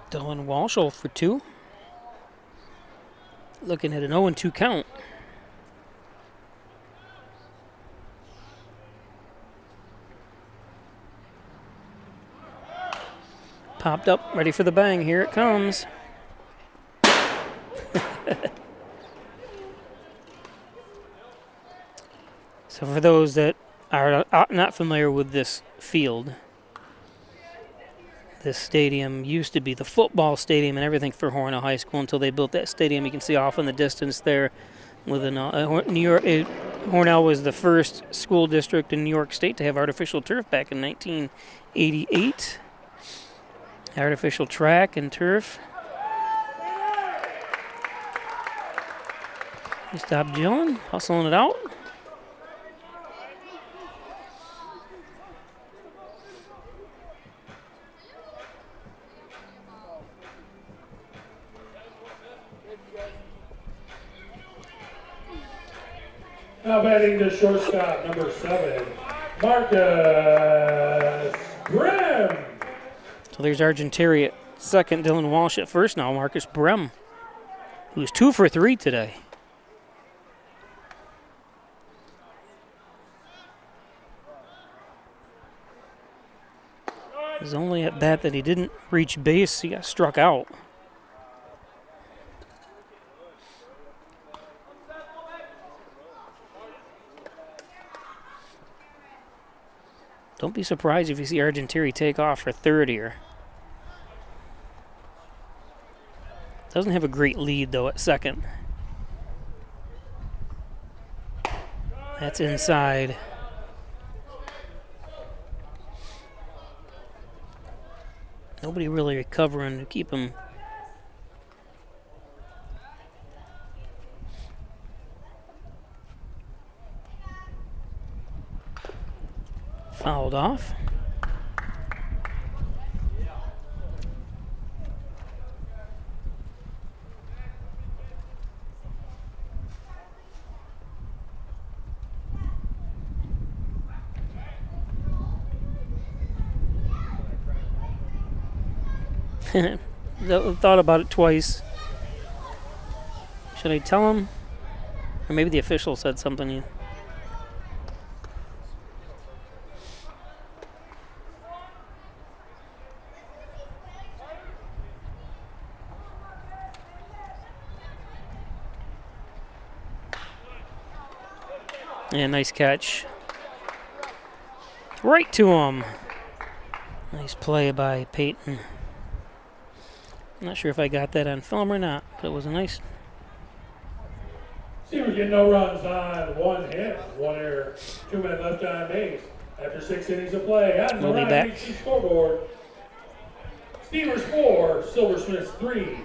Dylan Walsh 0 for 2. Looking at an 0-2 count. Popped up, ready for the bang. Here it comes. So for those that are not familiar with this field, this stadium used to be the football stadium and everything for Hornell High School until they built that stadium. You can see off in the distance there. New York, Hornell was the first school district in New York State to have artificial turf back in 1988. Artificial track and turf. Stop Dillon, hustling it out. Now batting the shortstop, number 7, Marcus Brim. So there's Argenteri at second, Dylan Walsh at first now. Marcus Brem, who's 2 for 3 today. His only at bat that he didn't reach base, he got struck out. Don't be surprised if you see Argenteri take off for third here. Doesn't have a great lead, though, at second. That's inside. Nobody really recovering to keep him. Fouled off. Thought about it twice. Should I tell him? Or maybe the official said something. Yeah, nice catch. Right to him. Nice play by Peyton. I'm not sure if I got that on film or not, but it was a nice. See, we're getting no runs on 1 hit, 1 error, 2 men left on base. After 6 innings of play, on the Ryan HC scoreboard, Steelers 4, Silversmiths 3.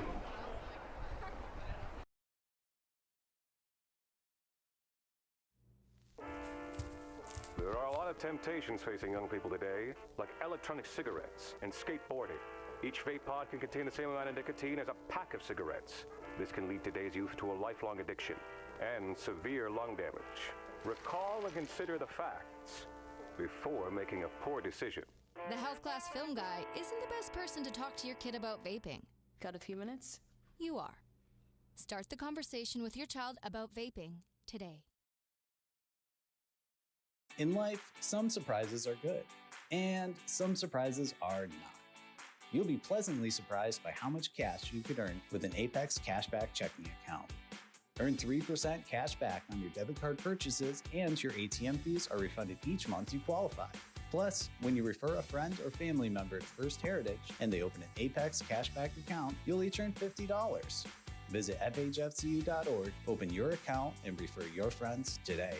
There are a lot of temptations facing young people today, like electronic cigarettes and skateboarding. Each vape pod can contain the same amount of nicotine as a pack of cigarettes. This can lead today's youth to a lifelong addiction and severe lung damage. Recall and consider the facts before making a poor decision. The health class film guy isn't the best person to talk to your kid about vaping. Got a few minutes? You are. Start the conversation with your child about vaping today. In life, some surprises are good, and some surprises are not. You'll be pleasantly surprised by how much cash you could earn with an Apex Cashback checking account. Earn 3% cash back on your debit card purchases, and your ATM fees are refunded each month you qualify. Plus, when you refer a friend or family member to First Heritage and they open an Apex Cashback account, you'll each earn $50. Visit fhfcu.org, open your account, and refer your friends today.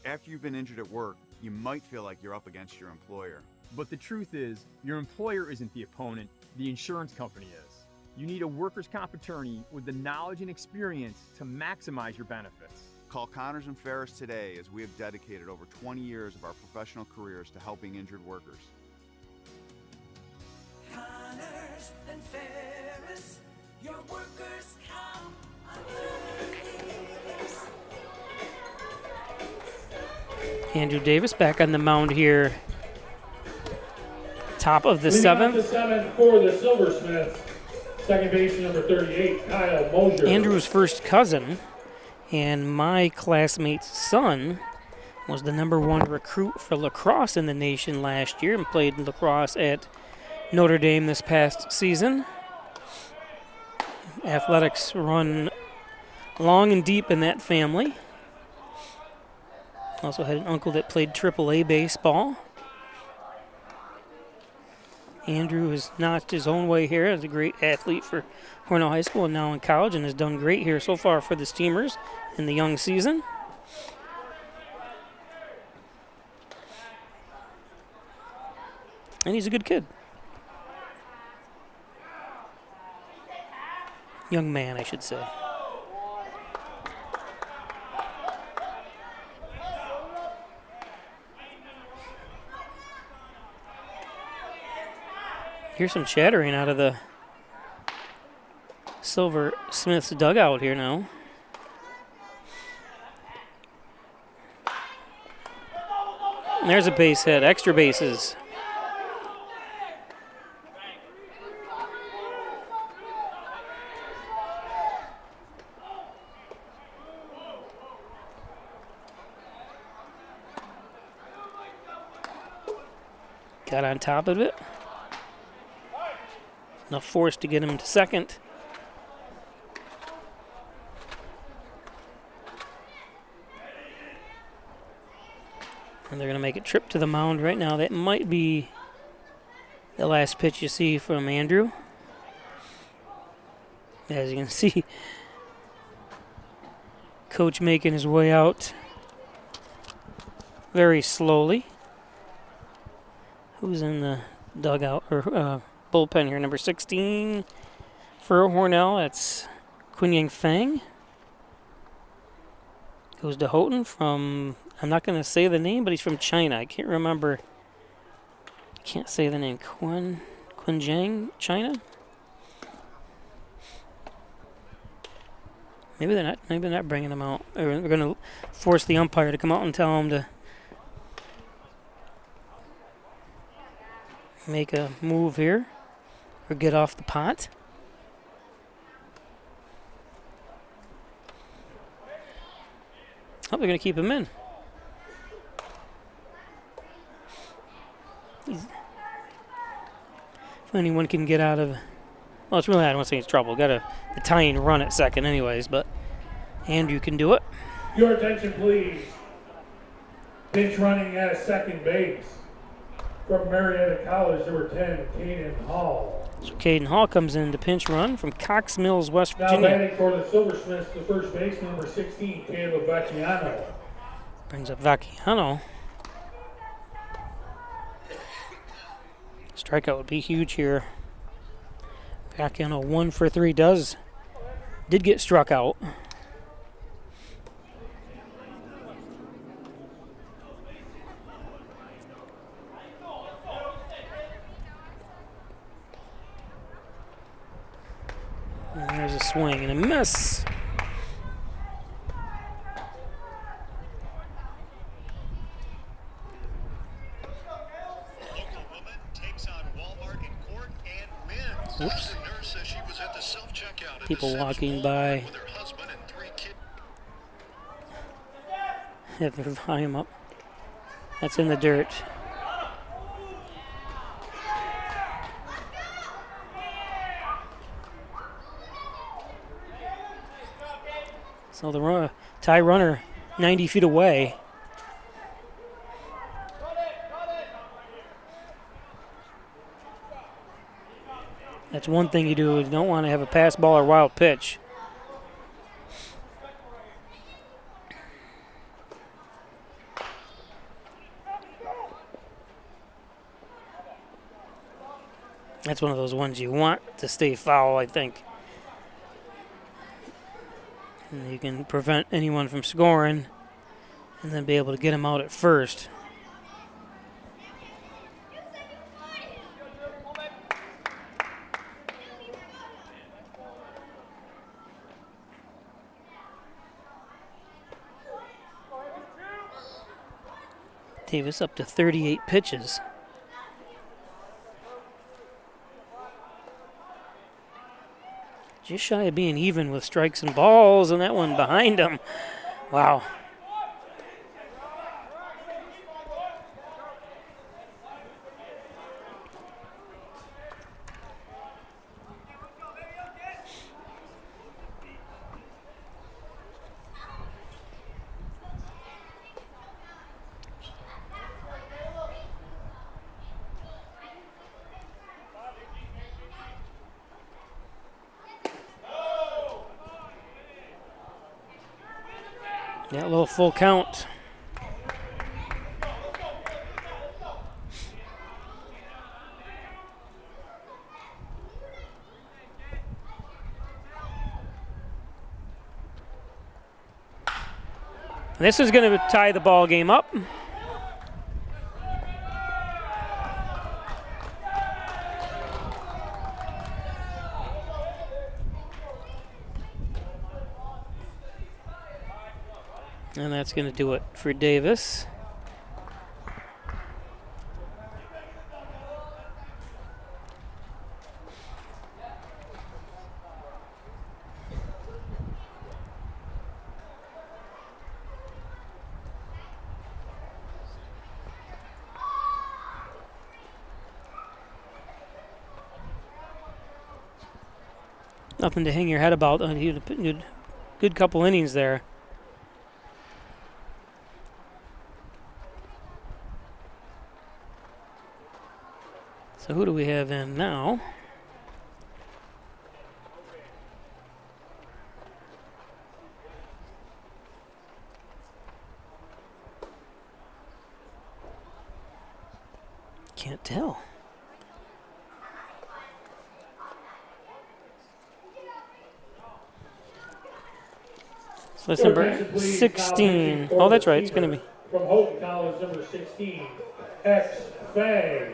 After you've been injured at work, you might feel like you're up against your employer. But the truth is, your employer isn't the opponent, the insurance company is. You need a workers' comp attorney with the knowledge and experience to maximize your benefits. Call Connors and Ferris today, as we have dedicated over 20 years of our professional careers to helping injured workers. Connors and Ferris, your workers' comp attorneys. Andrew Davis back on the mound here. Top of the Leading seventh. off the seventh for the Silversmiths, second baseman number 38, Kyle Mosier. Andrew's first cousin and my classmate's son was the #1 recruit for lacrosse in the nation last year and played lacrosse at Notre Dame this past season. Athletics run long and deep in that family. Also had an uncle that played AAA baseball. Andrew has notched his own way here as a great athlete for Hornell High School and now in college, and has done great here so far for the Steamers in the young season. And he's a good kid. Young man, I should say. Here's some chattering out of the Silversmiths dugout here now. And there's a base hit, extra bases. Got on top of it. Enough force to get him to second. And they're going to make a trip to the mound right now. That might be the last pitch you see from Andrew. As you can see, Coach making his way out very slowly. Who's in the dugout or bullpen here? Number 16 for Hornell. That's Kunyang Fang. Goes to Houghton from, I'm not going to say the name, but he's from China. I can't remember. Can't say the name. Quinjiang, China? Maybe they're not bringing him out. Or they're going to force the umpire to come out and tell him to make a move here or get off the pot. Oh, they're going to keep him in. If anyone can get out of... Well, it's really, I don't want to say it's trouble. Got a tying run at second anyways, but Andrew can do it. Your attention, please. Pitch running at second base. From Marietta College, number 10, Caden Hall. So Caden Hall comes in to pinch run from Cox Mills, West Now Virginia. batting for the Silversmiths, the first baseman, number 16, Caleb Vacchiano. Brings up Vacchiano. Strikeout would be huge here. Vacchiano 1 for 3 did get struck out. And there's a swing and a miss. Oops. People walking by. Have their volume up. That's in the dirt. So the tie runner 90 feet away. That's one thing you do. You don't want to have a pass ball or wild pitch. That's one of those ones you want to stay foul, I think. And you can prevent anyone from scoring and then be able to get them out at first. Davis up to 38 pitches. Just shy of being even with strikes and balls, and that one behind him. Wow. Yeah, a little full count. This is going to tie the ball game up. And that's going to do it for Davis. Nothing to hang your head about. He had a good couple innings there. So who do we have in now? Can't tell. So that's number 16. Oh, that's right. It's going to be. From Houghton College, number 16, X Fang.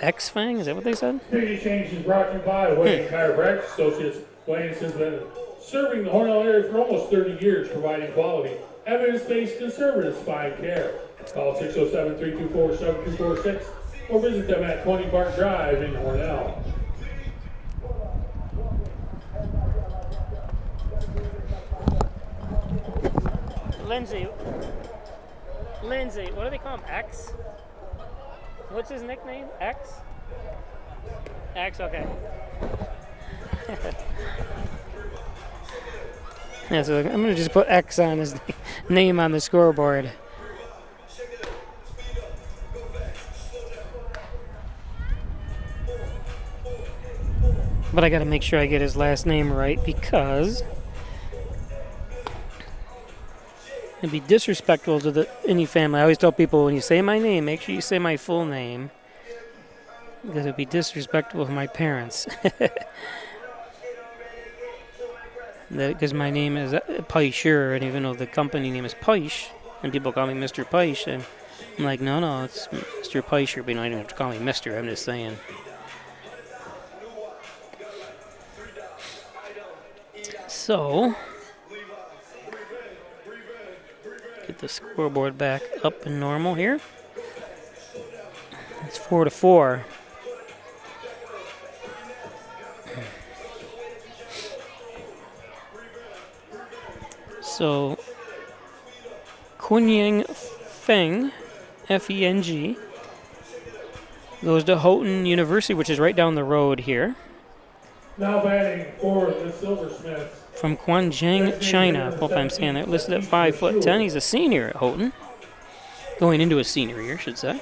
X Fang? Is that what they said? Community Change is brought to you by Wayne Chiropractic Associates. Wayne has been serving the Hornell area for almost 30 years, providing quality, evidence-based conservative spine care. Call 607-324-7246 or visit them at 20 Park Drive in Hornell. Lindsay, what do they call him? X? What's his nickname? X? X, okay. Yeah, so I'm going to just put X on his name on the scoreboard. But I got to make sure I get his last name right because it'd be disrespectful to any family. I always tell people when you say my name, make sure you say my full name because it'd be disrespectful to my parents. Because my name is Peischer, and even though the company name is Peisch, and people call me Mr. Peisch, and I'm like, no, it's Mr. Peischer, but you don't even have to call me Mr. I'm just saying. So, get the scoreboard back up and normal here. It's 4-4. So, Kunying Feng, F-E-N-G, goes to Houghton University, which is right down the road here. Now batting for the Silversmiths. From Guangzhou, China. Hope I'm saying that. Listed at 5'10". He's a senior at Houghton. Going into a senior year, I should say.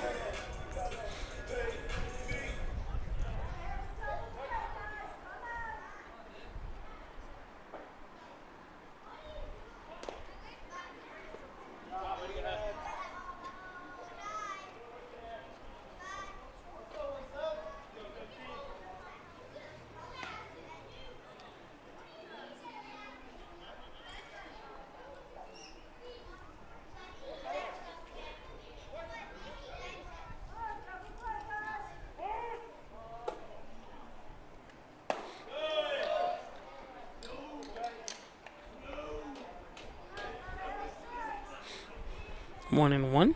One and one.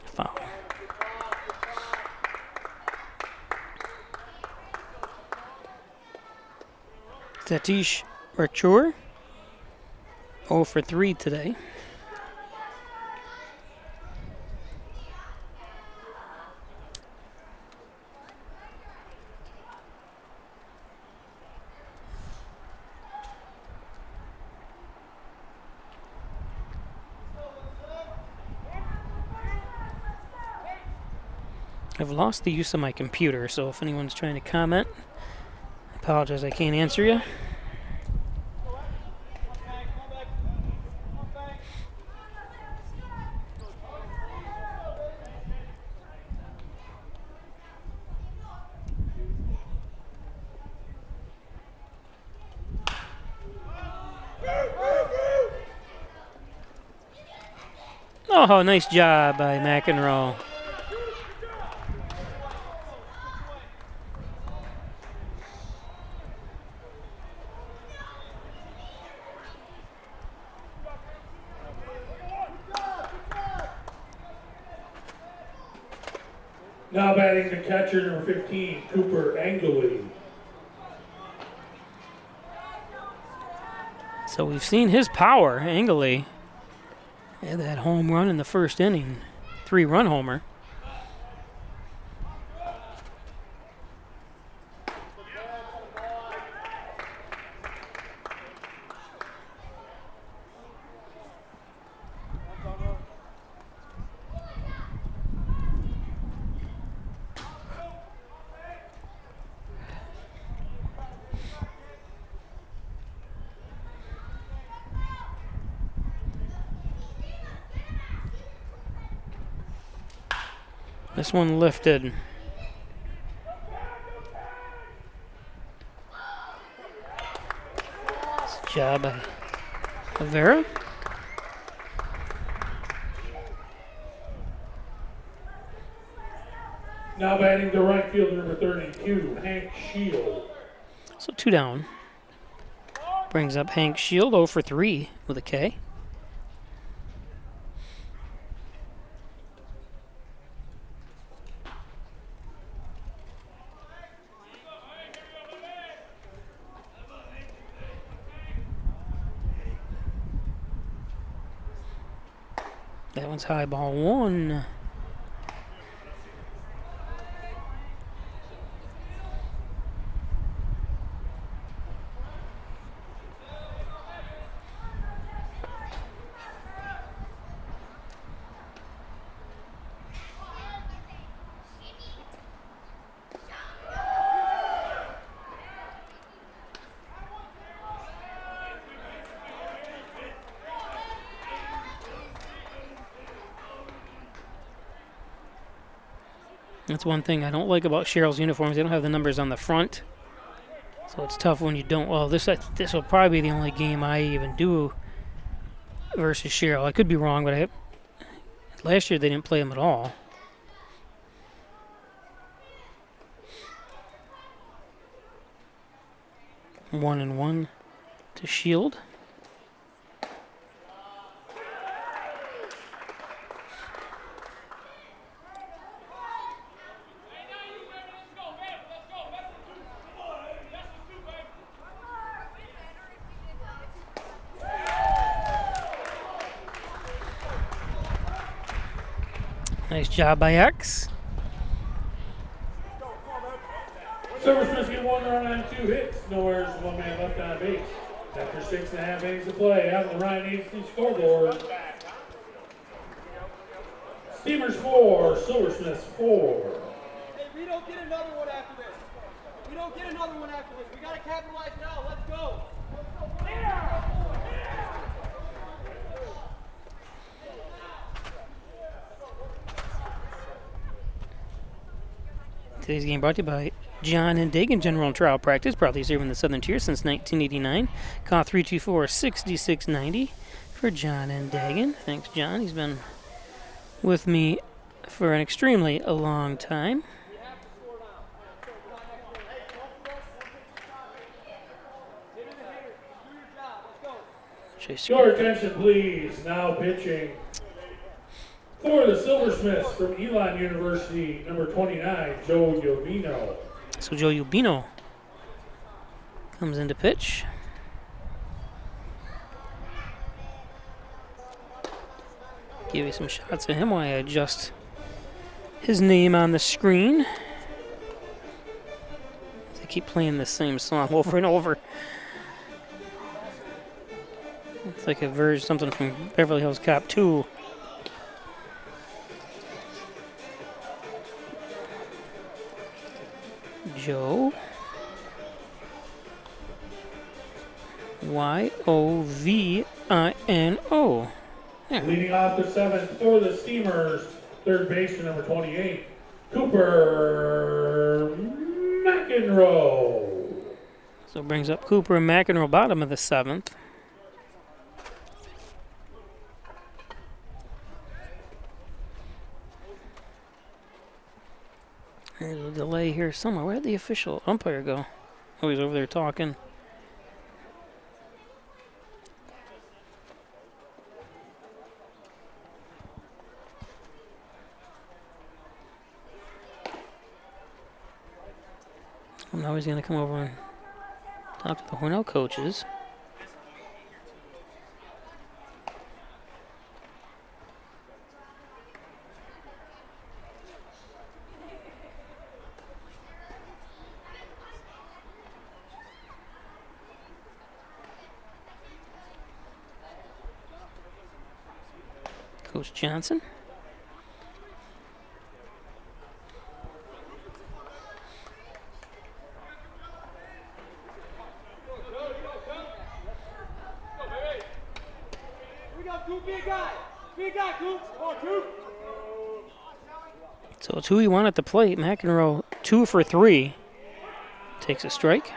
Foul. Satish Rachur, 0 for 3 today. I've lost the use of my computer, so if anyone's trying to comment, I apologize, I can't answer you. Oh, nice job by McEnroe. Now batting the catcher, number 15, Cooper Angley. So we've seen his power. Angley had that home run in the first inning 3-run homer. This one lifted. Nice job by Rivera. Now batting the right fielder, number 32, Hank Shield. So 2 down. Brings up Hank Shield, 0 for 3 with a K. That one's high, ball 1. That's one thing I don't like about Sherrill's uniforms. They don't have the numbers on the front. So it's tough when you don't. Well, this will probably be the only game I even do versus Sherrill. I could be wrong, but last year they didn't play them at all. One and one to Shield. Nice job by X. Silversmiths get 1 run on 2 hits. No errors, 1 man left on base. After 6.5 innings to play, out of the Ryan Agency scoreboard. Steamers 4, Silversmiths 4. Hey, we don't get another one after this. We don't get another one after this. We got to capitalize now. Let's go. Today's game brought to you by John and Dagan General and Trial Practice, proudly serving the Southern Tier since 1989. Call 324-6690 for John and Dagan. Thanks, John. He's been with me for an extremely long time. Your attention, please. Now pitching for the Silversmiths from Elon University, number 29, Joe Yobino. So Joe Yobino comes into pitch. Give you some shots of him while I adjust his name on the screen. They keep playing the same song over and over. It's like a version, something from Beverly Hills Cop 2. Joe Yovino. Yeah. Leading off the 7th for the Steamers, third baseman number 28, Cooper McEnroe. So it brings up Cooper and McEnroe, bottom of the 7th. There's a delay here somewhere. Where'd the official umpire go? Oh, he's over there talking. Well, now he's going to come over and talk to the Hornell coaches. Coach Johnson. So it's who you want at the plate. McEnroe 2 for 3. Takes a strike.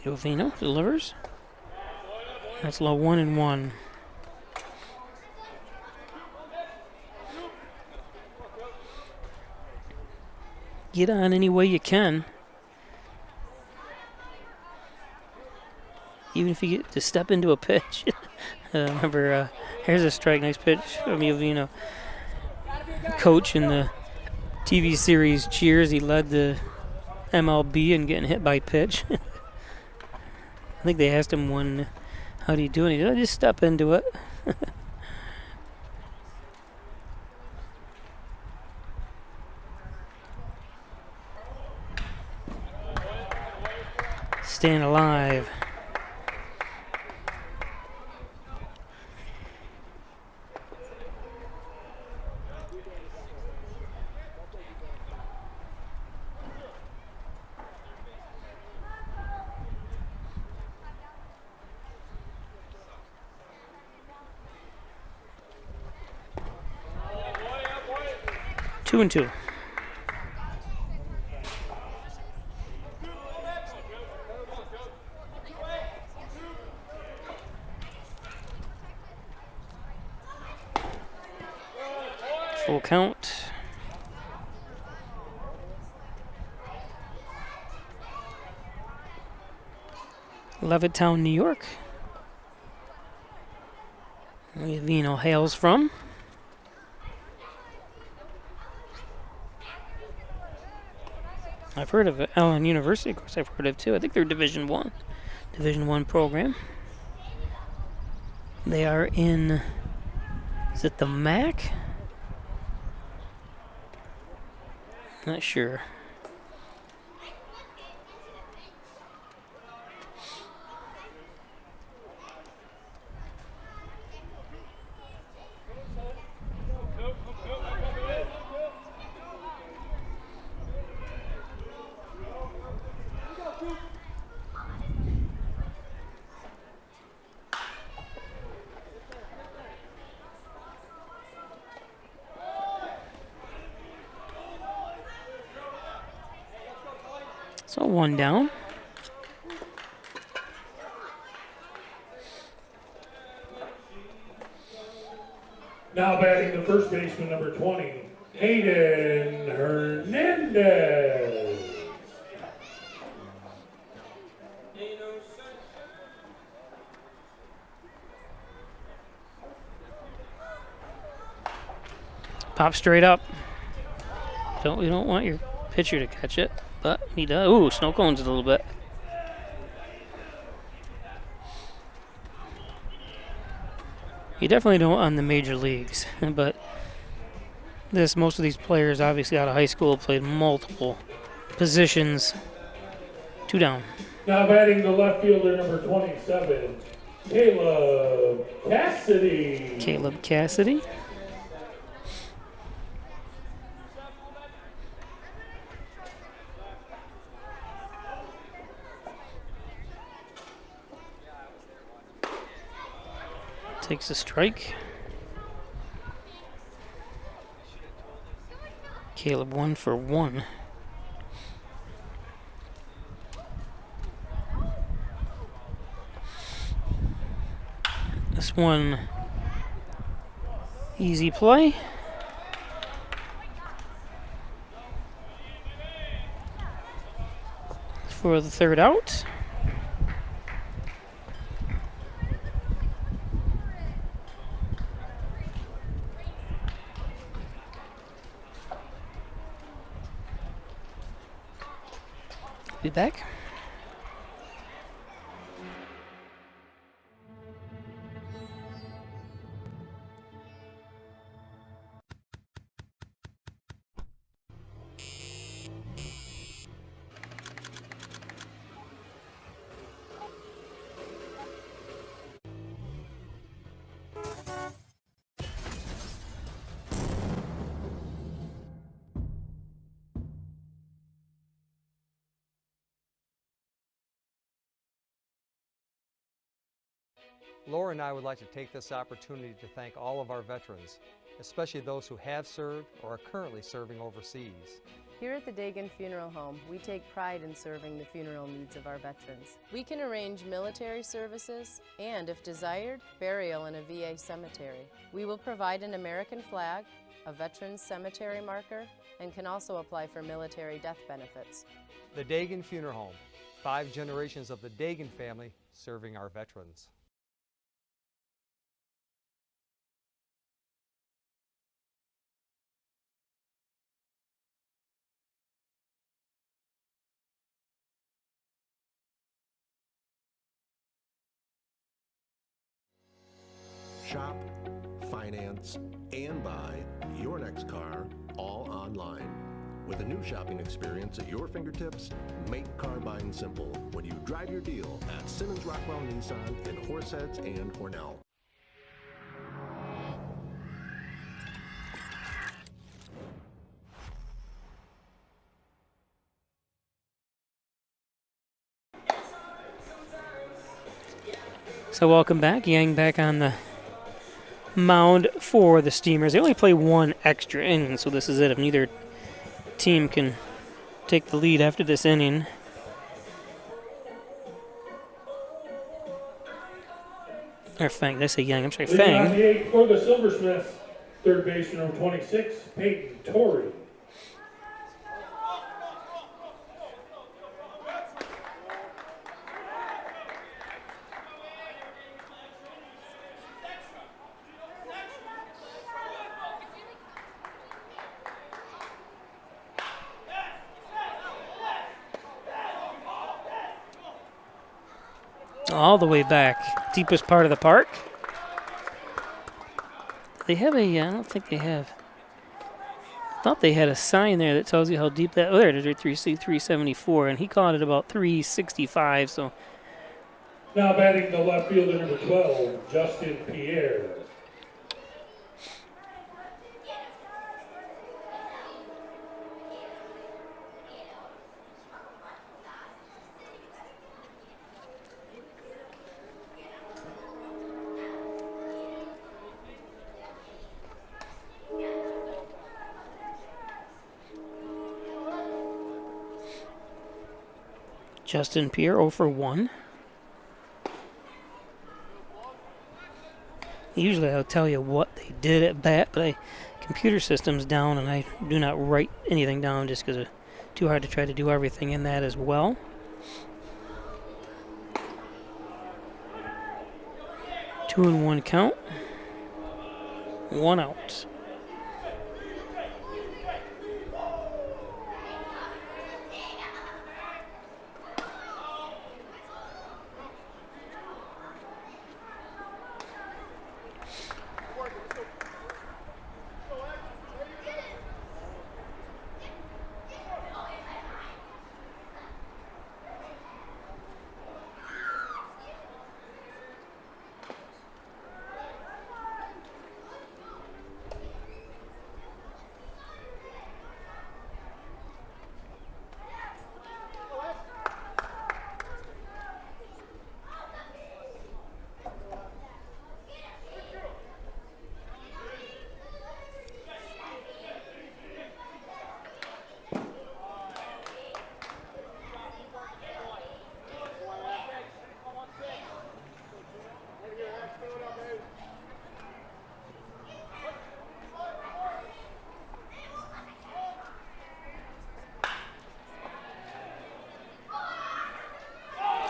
Jovino delivers. That's low 1-1. Get on any way you can. Even if you get to step into a pitch. Remember, here's a strike, nice pitch from Jovino. Coach in the TV series Cheers, he led the MLB in getting hit by pitch. I think they asked him one, how do you do it? He said, just step into it. Staying alive. Two and two. Full count. Levittown, New York. Vino hails from. I've heard of it. Allen University, of course, I've heard of too. I think they're Division I program. They are in, is it the MAC? Not sure. So one down. Now batting the first baseman, number 20, Hayden Hernandez. Pop straight up. You don't want your pitcher to catch it, but he does. Ooh, snow cones a little bit. You definitely don't on the major leagues, but most of these players, obviously out of high school, played multiple positions. Two down. Now batting the left fielder, number 27, Caleb Cassidy. Caleb Cassidy. Takes a strike. Caleb 1 for 1. This one, easy play. For the third out. Be back. Laura and I would like to take this opportunity to thank all of our veterans, especially those who have served or are currently serving overseas. Here at the Dagan Funeral Home, we take pride in serving the funeral needs of our veterans. We can arrange military services and, if desired, burial in a VA cemetery. We will provide an American flag, a veteran's cemetery marker, and can also apply for military death benefits. The Dagan Funeral Home, 5 generations of the Dagan family serving our veterans. Shop, finance, and buy your next car all online. With a new shopping experience at your fingertips, make car buying simple when you drive your deal at Simmons Rockwell Nissan in Horseheads and Hornell. So welcome back. Yang back on the mound for the Steamers. They only play 1 extra inning, so this is it. If neither team can take the lead after this inning. Or Fang. Did I say Yang? I'm sorry, Fang. The 8 for the Silversmiths, third baseman number 26, Peyton Torrey. All the way back, deepest part of the park. They have a, I don't think they have. I thought they had a sign there that tells you how deep that, oh there it is, right 374, and he caught it about 365, so. Now batting the left fielder number 12, Justin Pierre. Justin Pierre 0 for 1. Usually I'll tell you what they did at bat, but computer system's down and I do not write anything down just because it's too hard to try to do everything in that as well. Two and 1 count. 1 out.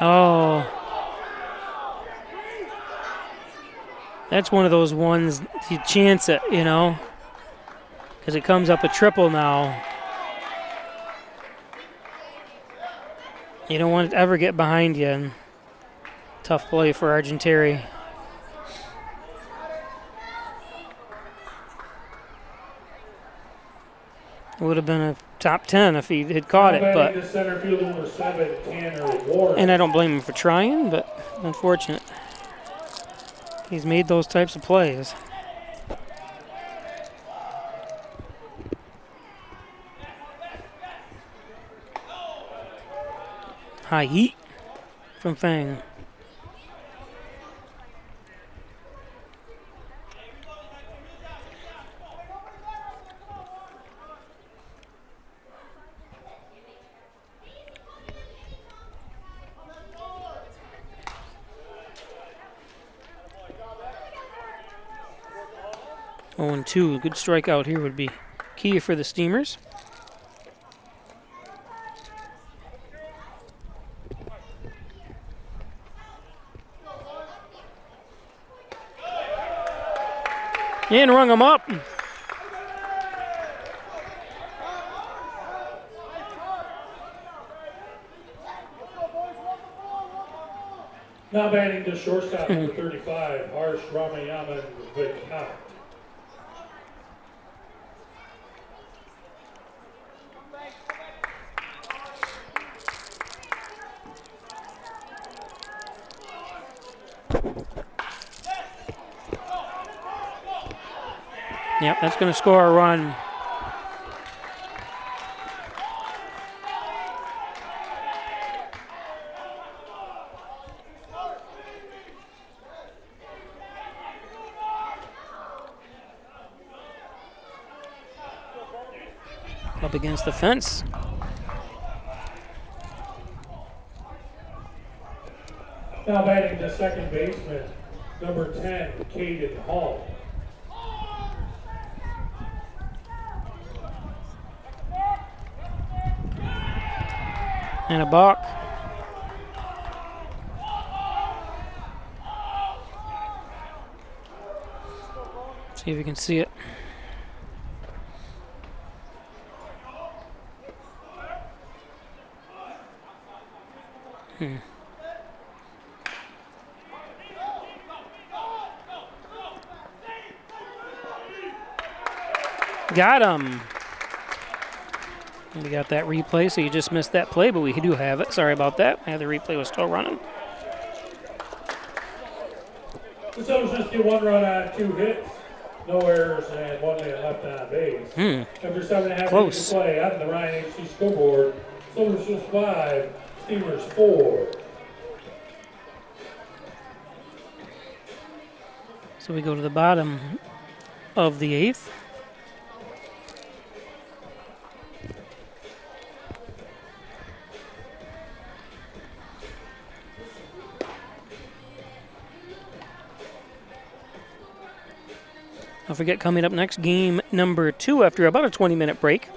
Oh. That's one of those ones you chance it, you know, because it comes up a triple now. You don't want it to ever get behind you. And tough play for Argenteri. It would have been a top 10 if he had caught it, but The center fielder number 7, Tanner Warren. and I don't blame him for trying, but unfortunate. He's made those types of plays. High heat from Fang. 0-2. Good strikeout here would be key for the Steamers. And rung him up. Now batting to shortstop number 35, Harsh Ramayaman Vikat. Yep, that's going to score a run. Up against the fence. Now batting to second baseman, number 10, Caden Hall. And a balk. See if you can see it. Got him. We got that replay, so you just missed that play, but we do have it. Sorry about that. The replay was still running. The Silversmiths get 1 run on 2 hits, no errors, and 1 man left on base. After 7.5 minutes to play on the Ryan HC scoreboard, Silversmiths 5, Steamers 4. So we go to the bottom of the 8th. Don't forget, coming up next, game number 2 after about a 20-minute break.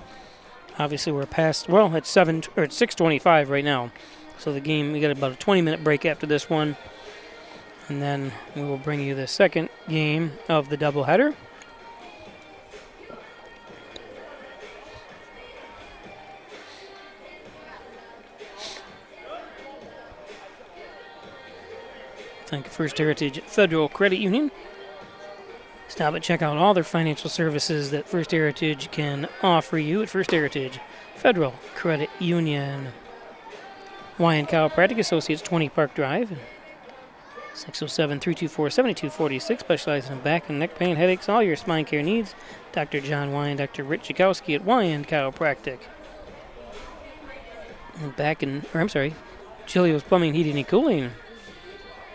Obviously, we're past, well, it's 6:25 right now. So the game, we got about a 20-minute break after this one. And then we will bring you the second game of the doubleheader. Thank you, First Heritage Federal Credit Union. Stop and check out all their financial services that First Heritage can offer you at First Heritage Federal Credit Union. Wyan Chiropractic Associates, 20 Park Drive. 607-324-7246. Specializing in back and neck pain, headaches, all your spine care needs. Dr. John Wyan, Dr. Rich Jakowski at Wyan Chiropractic. And Chilio's Plumbing, Heating, and Cooling.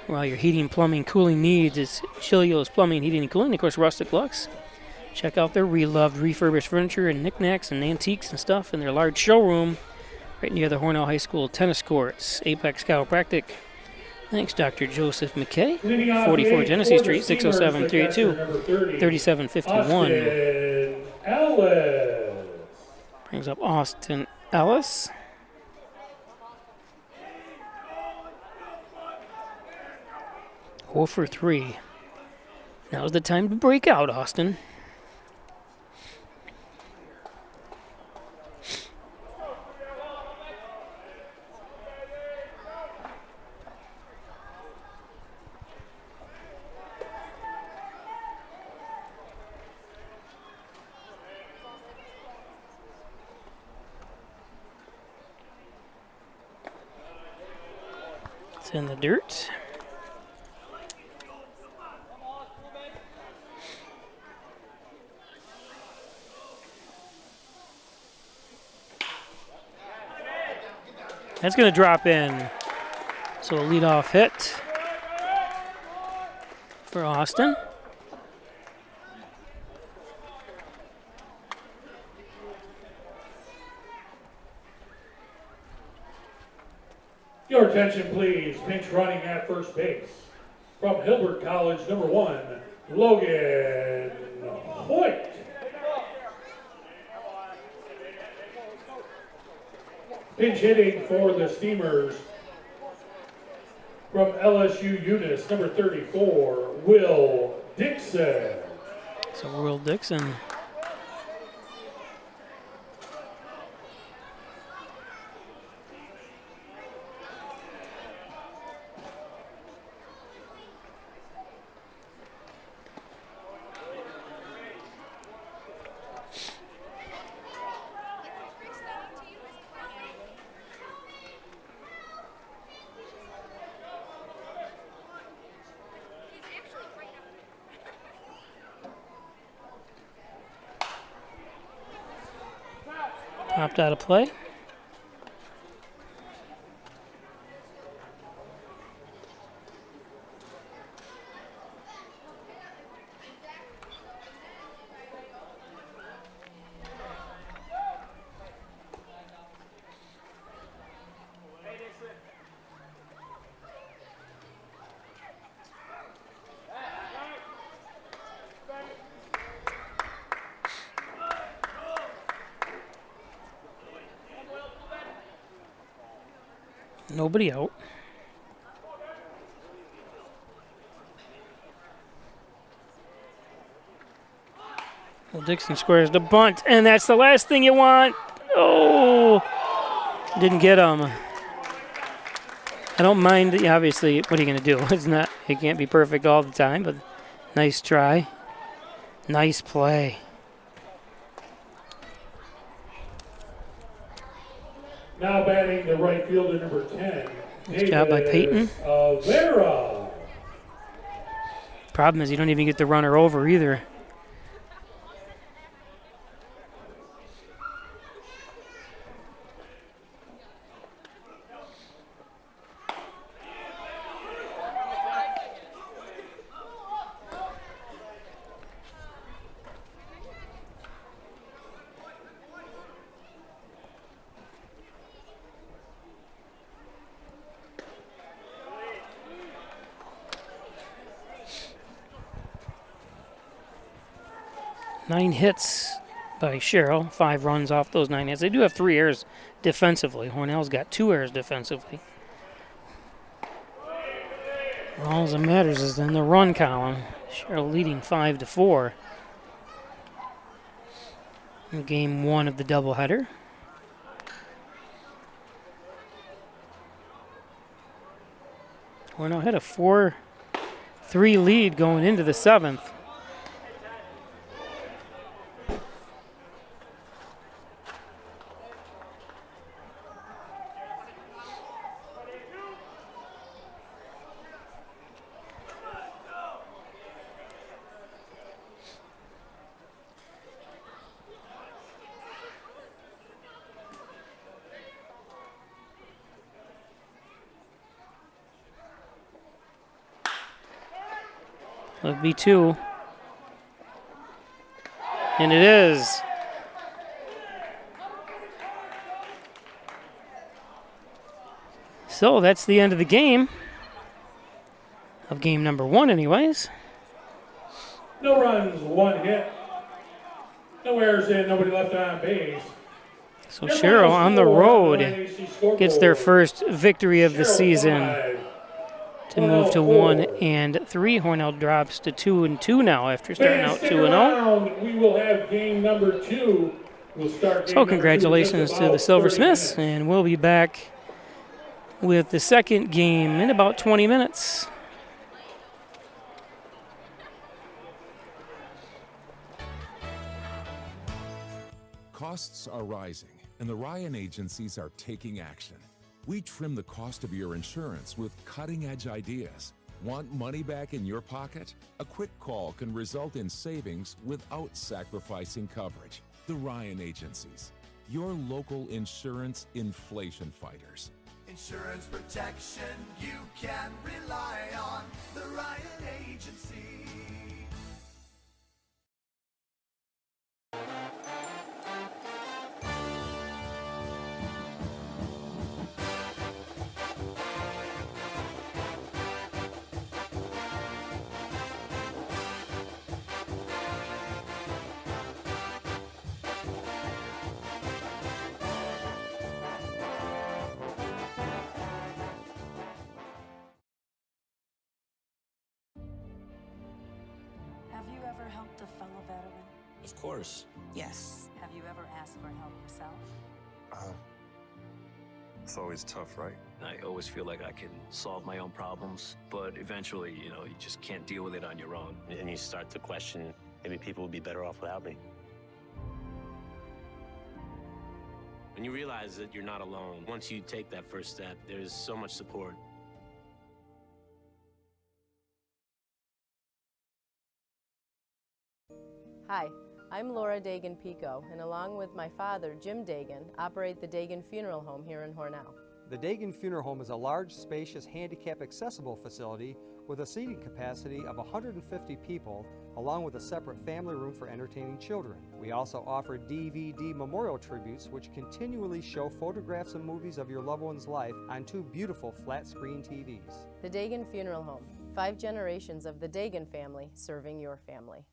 Well, your heating, plumbing, cooling needs is Chilio's Plumbing, Heating, and Cooling. Of course, Rustic Lux. Check out their reloved refurbished furniture and knickknacks and antiques and stuff in their large showroom right near the Hornell High School tennis courts. Apex Chiropractic. Thanks, Dr. Joseph McKay. 44 Genesee Street, 607-382-3751. Ellis. Brings up Austin Ellis. For 3. Now's the time to break out, Austin. It's in the dirt. That's going to drop in. So a leadoff hit for Austin. Your attention, please. Pinch running at first base. From Hilbert College, number 1, Logan Hoyt. Pinch hitting for the Steamers from LSU Eunice, number 34, Will Dixon. So Will Dixon. Popped out of play. Nobody out. Well, Dixon squares the bunt, and that's the last thing you want. Oh, didn't get him. I don't mind. Obviously, what are you going to do? It can't be perfect all the time, but nice try. Nice play. Now batting the right fielder, number 10. Nice job by Peyton. Vera. Problem is you don't even get the runner over either. Nine hits by Sherrill, 5 runs off those 9 hits. They do have 3 errors defensively. Hornell's got 2 errors defensively. All that matters is in the run column. Sherrill leading 5-4 in game 1 of the doubleheader. Hornell had a 4-3 lead going into the 7th. Would be 2. And it is. So that's the end of the game. Of game number 1 anyways. No runs, 1 hit. No errors in, nobody left on base. So Sherrill on the road gets their first victory of the season. To move to 1-3. Hornell drops to 2-2 now after starting out 2-0. We will have game number 2. We'll start. So congratulations to the Silversmiths, and we'll be back with the second game in about 20 minutes. Costs are rising, and the Ryan agencies are taking action. We trim the cost of your insurance with cutting-edge ideas. Want money back in your pocket? A quick call can result in savings without sacrificing coverage. The Ryan Agencies, your local insurance inflation fighters. Insurance protection you can rely on. The Ryan Agency. a fellow veteran? Of course. Yes. Have you ever asked for help yourself? It's always tough, right? I always feel like I can solve my own problems, but eventually, you just can't deal with it on your own. And you start to question, maybe people would be better off without me. When you realize that you're not alone, once you take that first step, there's so much support. Hi, I'm Laura Dagan-Pico, and along with my father, Jim Dagan, operate the Dagan Funeral Home here in Hornell. The Dagan Funeral Home is a large, spacious, handicap-accessible facility with a seating capacity of 150 people, along with a separate family room for entertaining children. We also offer DVD memorial tributes, which continually show photographs and movies of your loved one's life on 2 beautiful flat-screen TVs. The Dagan Funeral Home, 5 generations of the Dagan family serving your family.